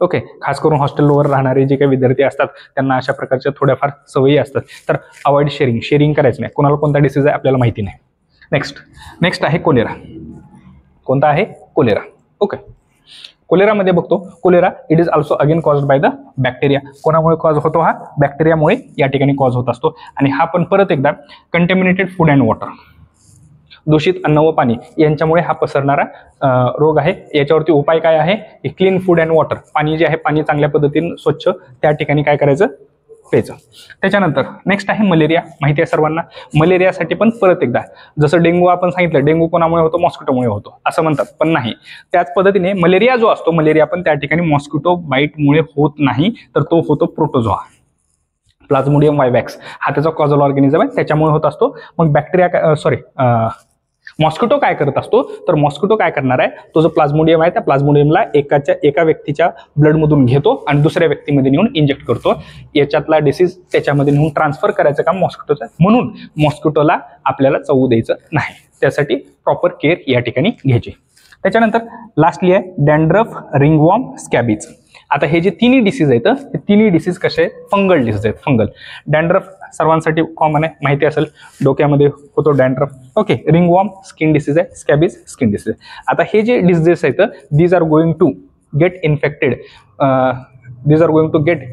ओके, खास करून हॉस्टेलवर राहणारे जे काही विद्यार्थी असतात त्यांना अशा प्रकारच्या थोड्याफार सवयी असतात. तर अवॉइड शेअरिंग करायचं नाही. कोणाला कोणता डिसीज आहे आपल्याला माहिती नाही. नेक्स्ट आहे कोलेरा. कोणता आहे, कोलेरा. ओके, कोलेरामध्ये बघतो, cholera it is also again caused by the bacteria. कोणामुळे कॉज होतो, हा बॅक्टेरियामुळे या ठिकाणी कॉज होत असतो. आणि हा पण परत एकदा कंटॅमिनेटेड फूड अँड वॉटर, दूषित अन्न व पाणी यांच्यामुळे हा पसरणारा रोग आहे. याच्यावरती उपाय काय आहे, क्लीन फूड अँड वॉटर, पाणी जे आहे पाणी चांगल्या पद्धतीने स्वच्छ त्या ठिकाणी काय करायचं, प्यायचं. त्याच्यानंतर नेक्स्ट आहे मलेरिया. माहिती आहे सर्वांना. मलेरियासाठी पण परत एकदा, जसं डेंग्यू आपण सांगितलं, डेंग्यू कोणामुळे होतो, मॉस्किटोमुळे होतो असं म्हणतात, पण नाही. त्याच पद्धतीने मलेरिया जो असतो, मलेरिया पण त्या ठिकाणी मॉस्किटो बाईटमुळे होत नाही, तर तो होतो प्रोटोझोआ, प्लाझ्मोडियम वायवॅक्स हा त्याचा कॉझल ऑर्गॅनिझम आहे, त्याच्यामुळे होत असतो. मग बॅक्टेरिया मॉस्किटो काय करत असतो, तर मॉस्किटो काय करणार आहे, तो जो प्लाझ्मोडियम आहे त्या प्लाझ्मोडियमला एका व्यक्तीच्या ब्लडमधून घेतो आणि दुसऱ्या व्यक्तीमध्ये नेऊन इंजेक्ट करतो. याच्यातला डिसीज त्याच्यामध्ये नेऊन ट्रान्सफर करायचं काम मॉस्किटोचं आहे. म्हणून मॉस्किटोला आपल्याला चावू द्यायचं नाही, त्यासाठी प्रॉपर केअर या ठिकाणी घ्यायची. त्याच्यानंतर लास्टली आहे डॅन्ड्रफ, रिंगवॉर्म, स्कॅबीज. आता हे जे तिन्ही डिसीज आहेत, हे तिन्ही डिसीज कसे आहेत, फंगल डिसीज आहेत. फंगल. डॅन्ड्रफ सर्वांसाठी कॉमन आहे, माहिती असेल, डोक्यामध्ये होतो dandruff. Okay, ringworm skin disease आहे, स्कॅबीज स्किन डिसीज आहे. आता हे जे डिसीजेस आहेत, these are going to get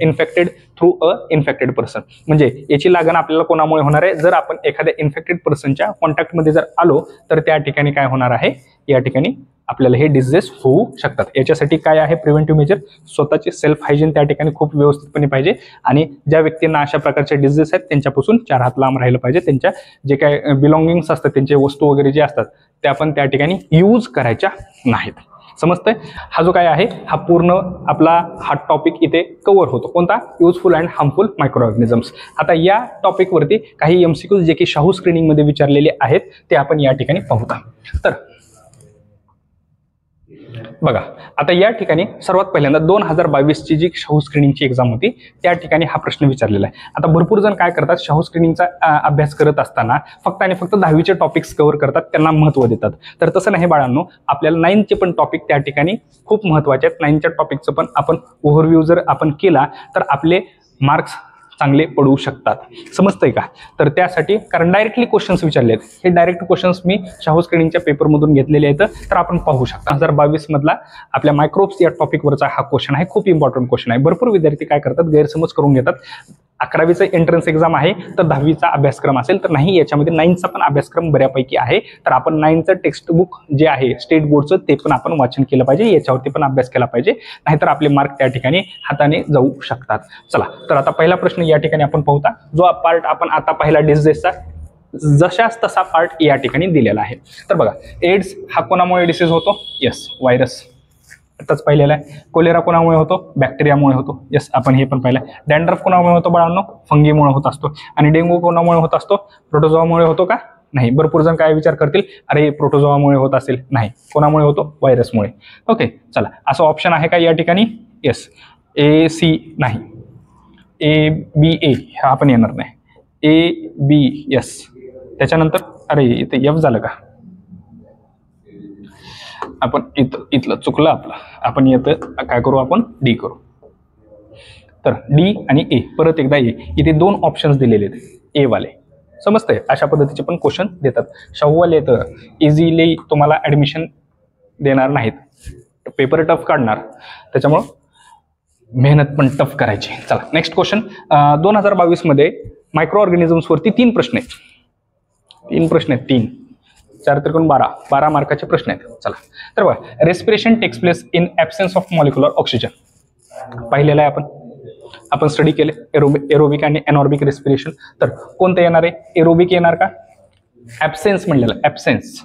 infected through a infected person. म्हणजे याची लागण आपल्याला कोणामुळे होणार आहे, जर आपण एखाद्या इन्फेक्टेड पर्सनच्या कॉन्टॅक्टमध्ये जर आलो तर त्या ठिकाणी काय होणार आहे, या ठिकाणी आपल्याला हे डिसीजेस होऊ शकतात. याच्यासाठी काय आहे प्रिव्हेंटिव्ह मेजर, स्वतःची सेल्फ हायजीन त्या ठिकाणी खूप व्यवस्थितपणे पाहिजे. आणि ज्या व्यक्तींना अशा प्रकारचे डिसीजेस आहेत त्यांच्यापासून 4 हात लांब राहिलं पाहिजे. त्यांच्या जे काय बिलॉंगिंग्स असतात, त्यांचे वस्तू वगैरे जे असतात त्या पण त्या ठिकाणी यूज करायच्या नाहीत. समजतंय. हा जो काय आहे हा पूर्ण आपला हा टॉपिक इथे कव्हर होतो. कोणता, useful and harmful micro organisms. आता या टॉपिकवरती काही एमसीक्यूज जे की शाहू स्क्रीनिंग मध्ये विचारलेले आहेत ते आपण या ठिकाणी पाहूया. तर बघा, आता या ठिकाणी सर्वात पहिल्यांदा 2022 ची जी शाहू स्क्रीनिंगची एक्झाम होती त्या ठिकाणी हा प्रश्न विचारलेला आहे. आता भरपूर जण काय करतात, शाहू स्क्रीनिंगचा अभ्यास करत असताना फक्त आणि फक्त 10वीचे टॉपिक्स कव्हर करतात, त्यांना महत्त्व देतात. तर तसं नाही बाळांनो, आपल्याला 9चे पण टॉपिक त्या ठिकाणी खूप महत्त्वाचे आहेत. 9च्या टॉपिकचं पण आपण ओव्हरव्ह्यू जर आपण केला तर आपले मार्क्स चांगले पडू शकतात. समजतंय का? तर त्यासाठी कारण डायरेक्टली क्वेश्चन्स विचारले आहेत, हे डायरेक्ट क्वेश्चन्स मी शाहू स्क्रीनिंगच्या पेपरमधून घेतलेले आहेत. तर आपण पाहू शकता 2022 मधला आपल्या मायक्रोब्स या टॉपिकवरचा हा क्वेश्चन आहे. खूप इम्पॉर्टंट क्वेश्चन आहे. भरपूर विद्यार्थी काय करतात, गैरसमज करून घेतात. 11वीचं एंट्रन्स एक्झाम आहे तर 10वीचा अभ्यासक्रम असेल, तर नाही, याच्यामध्ये 9चा पण अभ्यासक्रम बऱ्यापैकी आहे. तर आपण 9चं टेक्स्ट बुक जे आहे स्टेट बोर्डचं ते पण आपण वाचन केलं पाहिजे, याच्यावरती पण अभ्यास केला पाहिजे, नाहीतर आपले मार्क त्या ठिकाणी हाताने जाऊ शकतात. चला, तर आता पहिला प्रश्न या ठिकाणी आपण पाहूया. जो पार्ट आपण आता पाहिला डिसीजचा, जशाच तसा पार्ट या ठिकाणी दिलेला आहे. तर बघा, एड्स हा कोणामुळे डिसीज होतो? Yes, virus. आताच पाहिलेला आहे. कोलेरा कोणामुळे होतो? बॅक्टेरियामुळे होतो. यस, आपण हे पण पाहिलं. डॅन्ड्रफ कोणामुळे होतो बाळांनो? फंगीमुळे होत असतो. आणि डेंग्यू कोणामुळे होत असतो? प्रोटोझोआमुळे होतो का? नाही. भरपूर जण काय विचार करतील, अरे प्रोटोझोआमुळे होत असेल. नाही, कोणामुळे होतो? व्हायरसमुळे. ओके, चला, असं ऑप्शन आहे का या ठिकाणी? यस. ए सी नाही, ए बी ए हा आपण येणार नाही. A B yes. त्याच्यानंतर अरे इथे एफ झालं का? आपण इथलं चुकलं आपलं. आपण येतं काय करू, आपण डी करू. तर डी आणि ए, परत एकदा ए. इथे 2 ऑप्शन्स दिलेले आहेत ए वाले. समजतंय? अशा पद्धतीचे पण क्वेश्चन देतात. शाहूवाले तर इझिली तुम्हाला ऍडमिशन देणार नाहीत, पेपर टफ काढणार, त्याच्यामुळं मेहनत पण टफ करायची. चला, नेक्स्ट क्वेश्चन. 2022 मध्ये मायक्रो ऑर्गॅनिझम्स वरती 3 प्रश्न आहेत. 3 प्रश्न आहेत. 3 4 त्रिकोण 12 मार्काचे प्रश्न आहेत. चला, तर बघा, respiration takes place in absence of molecular oxygen पाहिलेलं आहे आपण स्टडी केले. एरोबिक आणि एनॉर्बिक रेस्पिरेशन. तर कोणतं येणार आहे? एरोबिक येणार का? ॲब्सेन्स म्हणलेलं, ॲब्सेन्स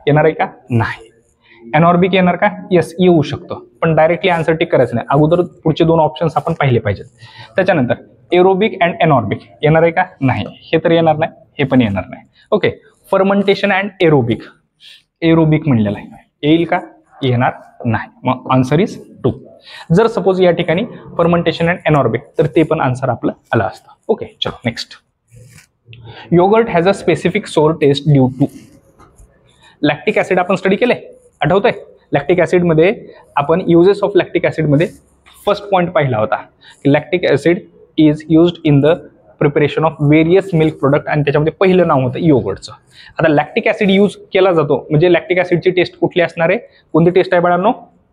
येणार आहे का? नाही. एनॉर्बिक येणार का? यस, येऊ शकतो, पण डायरेक्टली आन्सर टिक करायचं नाही. अगोदर पुढचे 2 ऑप्शन्स आपण पाहिले पाहिजेत. त्याच्यानंतर एरोबिक अँड एनॉर्बिक येणार आहे का? नाही, हे तर येणार नाही, हे पण येणार नाही. Okay, fermentation and aerobic, aerobic म्हणलेलं आहे, येईल का? येणार नाही. मग आन्सर इज 2. जर सपोज या ठिकाणी फर्मेंटेशन अँड एनॉर्बिक, तर ते पण आन्सर आपलं आलं असतं. ओके, चलो next. Yoghurt has a specific sour taste due to. Lactic acid आपण स्टडी केले, आठवतंय? लॅक्टिक ऍसिड मध्ये आपण युजेस ऑफ लॅक्टिक ऍसिड मध्ये फर्स्ट पॉइंट पाहिला होता की lactic acid is used in the preparation of various milk product, आणि त्याच्यामध्ये पहिलं नाव होतं योगर्टचं. आता लॅक्टिक ऍसिड यूज केला जातो म्हणजे लॅक्टिक ऍसिडची टेस्ट कुठली असणार आहे? कोणती टेस्ट आहे बाळांनो?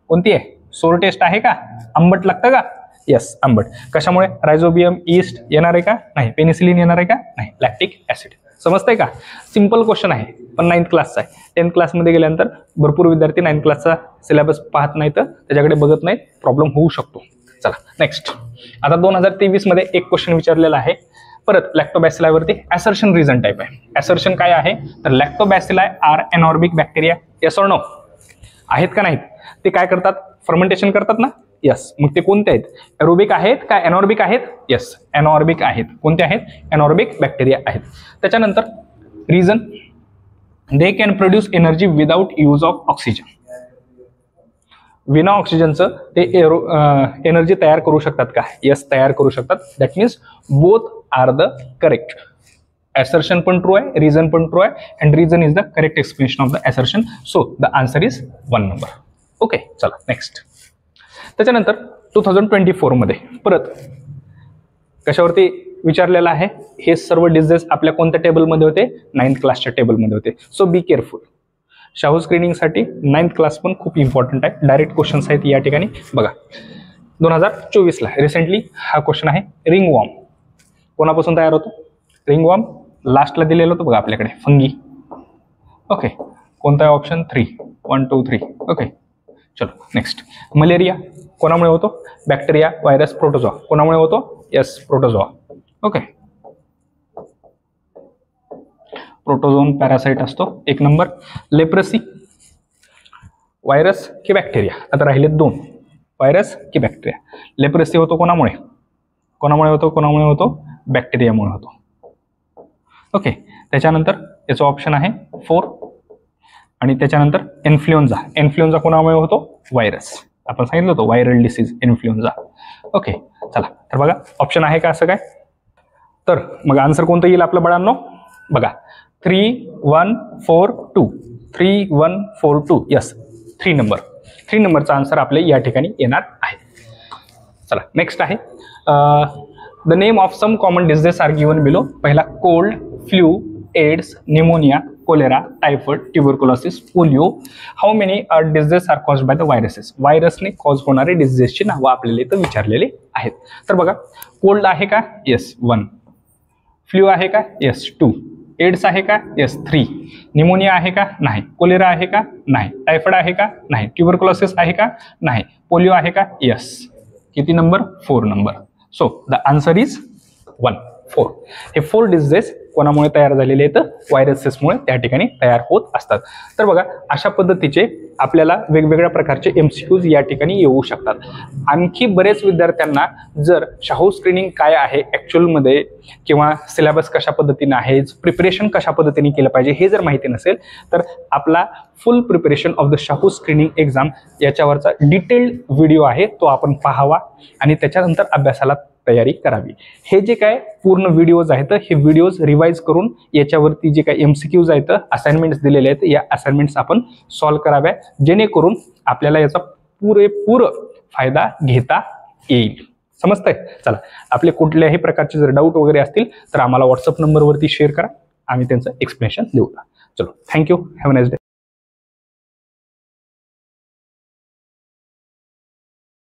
कोणती आहे? सोर टेस्ट आहे का? आंबट लागतं का? यस, आंबट. कशामुळे? रायझोबियम, ईस्ट येणार आहे का? नाही. पेनिसिलिन येणार आहे का? नाही. Lactic acid. समजतंय का? सिंपल क्वेश्चन आहे, पण 9th क्लासचा आहे. 10th क्लासमध्ये गेल्यानंतर भरपूर विद्यार्थी 9th क्लासचा सिलेबस पाहत नाहीत, त्याच्याकडे बघत नाहीत, प्रॉब्लेम होऊ शकतो. चला नेक्स्ट. आता 2023 मध्ये एक क्वेश्चन विचारलेला आहे परत लॅक्टोबॅसिलायवरती. असर्शन रिझन टाईप आहे. असर्शन काय आहे? तर lactobacilli are anaerobic bacteria. Yes or no? आहेत का नाहीत? ते काय करतात? फर्मेंटेशन करतात ना? यस. मग ते कोणते आहेत? एरोबिक आहेत का एनॉर्बिक आहेत? यस, एनॉर्बिक आहेत. कोणते आहेत? एनॉर्बिक बॅक्टेरिया आहेत. त्याच्यानंतर reason, they can produce energy without use of oxygen. विना ऑक्सिजनचं ते एनर्जी तयार करू शकतात का? यस, तयार करू शकतात. That means both are the correct. assertion पण ट्रू आहे, रिझन पण ट्रू आहे, and reason is the correct explanation of the assertion. So the answer is 1 number. Okay, चला नेक्स्ट. त्याच्यानंतर 2024 मध्ये परत कशावरती विचारलेलं आहे? हे सर्व डिझीज आपल्या कोणत्या टेबलमध्ये होते? 9th क्लासच्या टेबलमध्ये होते. So be careful. शाहू स्क्रीनिंगसाठी 9th क्लास पण खूप इम्पॉर्टंट आहे. डायरेक्ट क्वेश्चन्स आहेत या ठिकाणी. बघा, 2024ला रिसेंटली हा क्वेश्चन आहे. रिंगवॉर्म कोणापासून तयार होतो? रिंगवॉर्म लास्टला दिलेलं होतं बघा आपल्याकडे, फंगी. ओके, कोणता आहे? ऑप्शन 3, 1 2 3. ओके, चलो नेक्स्ट. मलेरिया कोणामुळे होतो? Bacteria, virus, protozoa. कोणामुळे होतो? Yes, protozoa. ओके, प्रोटोझोन पॅरासाइट असतो. 1 नंबर. लेप्रेसी, व्हायरस की बॅक्टेरिया? आता राहिले 2, व्हायरस की बॅक्टेरिया. लेप्रेसी होतो कोणामुळे? कोणामुळे होतो? कोणामुळे होतो? बॅक्टेरियामुळे होतो. ओके, त्याच्यानंतर याचं ऑप्शन आहे 4. आणि त्याच्यानंतर इन्फ्लुएन्झा. इन्फ्लुएन्झा कोणामुळे होतो? व्हायरस. आपण सांगितलं होतं व्हायरल डिसीज इन्फ्लुएन्झा. ओके, चला, तर बघा ऑप्शन आहे का असं काय? तर मग आन्सर कोणतं येईल आपल्या बाळांनो? बघा, 3 1 4 2. 3 1 4 2. Yes, 3 number. 3 नंबरचा आन्सर आपल्या या ठिकाणी येणार आहे. चला नेक्स्ट आहे the name of some common diseases are given below. पहिला cold, flu, AIDS, pneumonia, cholera, typhoid, tuberculosis, polio. How many diseases are caused by the viruses. व्हायरसने कॉज होणारे डिसीजेसची नावं आपल्याला इथं विचारलेली आहेत. तर बघा, कोल्ड आहे का? येस 1. फ्लू आहे का? येस 2. एड्स आहे का? येस 3. निमोनिया आहे का? नाही. कोलेरा आहे का? नाही. टायफॉइड आहे का? नाही. ट्युबरक्युलोसिस आहे का? नाही. पोलिओ आहे का? येस. किती number? 4 number. So the answer is 1, 4. हे 4 डिसीजेस कोणामुळे तयार झालेले आहेत? व्हायरसेसमुळे त्या ठिकाणी तयार होत असतात. तर बघा, अशा पद्धतीचे आपल्याला वेगवेगळ्या प्रकारचे MCQs या ठिकाणी येऊ शकतात. आणखी बरेच विद्यार्थ्यांना जर शाहू स्क्रीनिंग काय आहे ॲक्च्युअलमध्ये किंवा सिलेबस कशा पद्धतीने आहे, प्रिपरेशन कशा पद्धतीने केलं पाहिजे हे जर माहिती नसेल तर आपला full preparation of the Shahu screening exam याच्यावरचा डिटेल्ड व्हिडिओ आहे, तो आपण पाहावा आणि त्याच्यानंतर अभ्यासाला तयारी करावी. हे जे काय पूर्ण व्हिडिओज आहेत हे व्हिडिओज रिवाइज करून याच्यावरती जे काय MCQs आहेत, असाइनमेंट्स दिलेले आहेत, या असाइनमेंट्स आपण सॉल्व्ह कराव्या, जेणेकरून आपल्याला याचा पुरेपूर फायदा घेता येईल. समजतंय? चला, आपले कुठल्याही प्रकारचे जर डाऊट वगैरे असतील तर आम्हाला व्हॉट्सअप नंबरवरती शेअर करा, आम्ही त्यांचं एक्सप्लेनेशन देऊ. चलो, thank you. Have a nice day.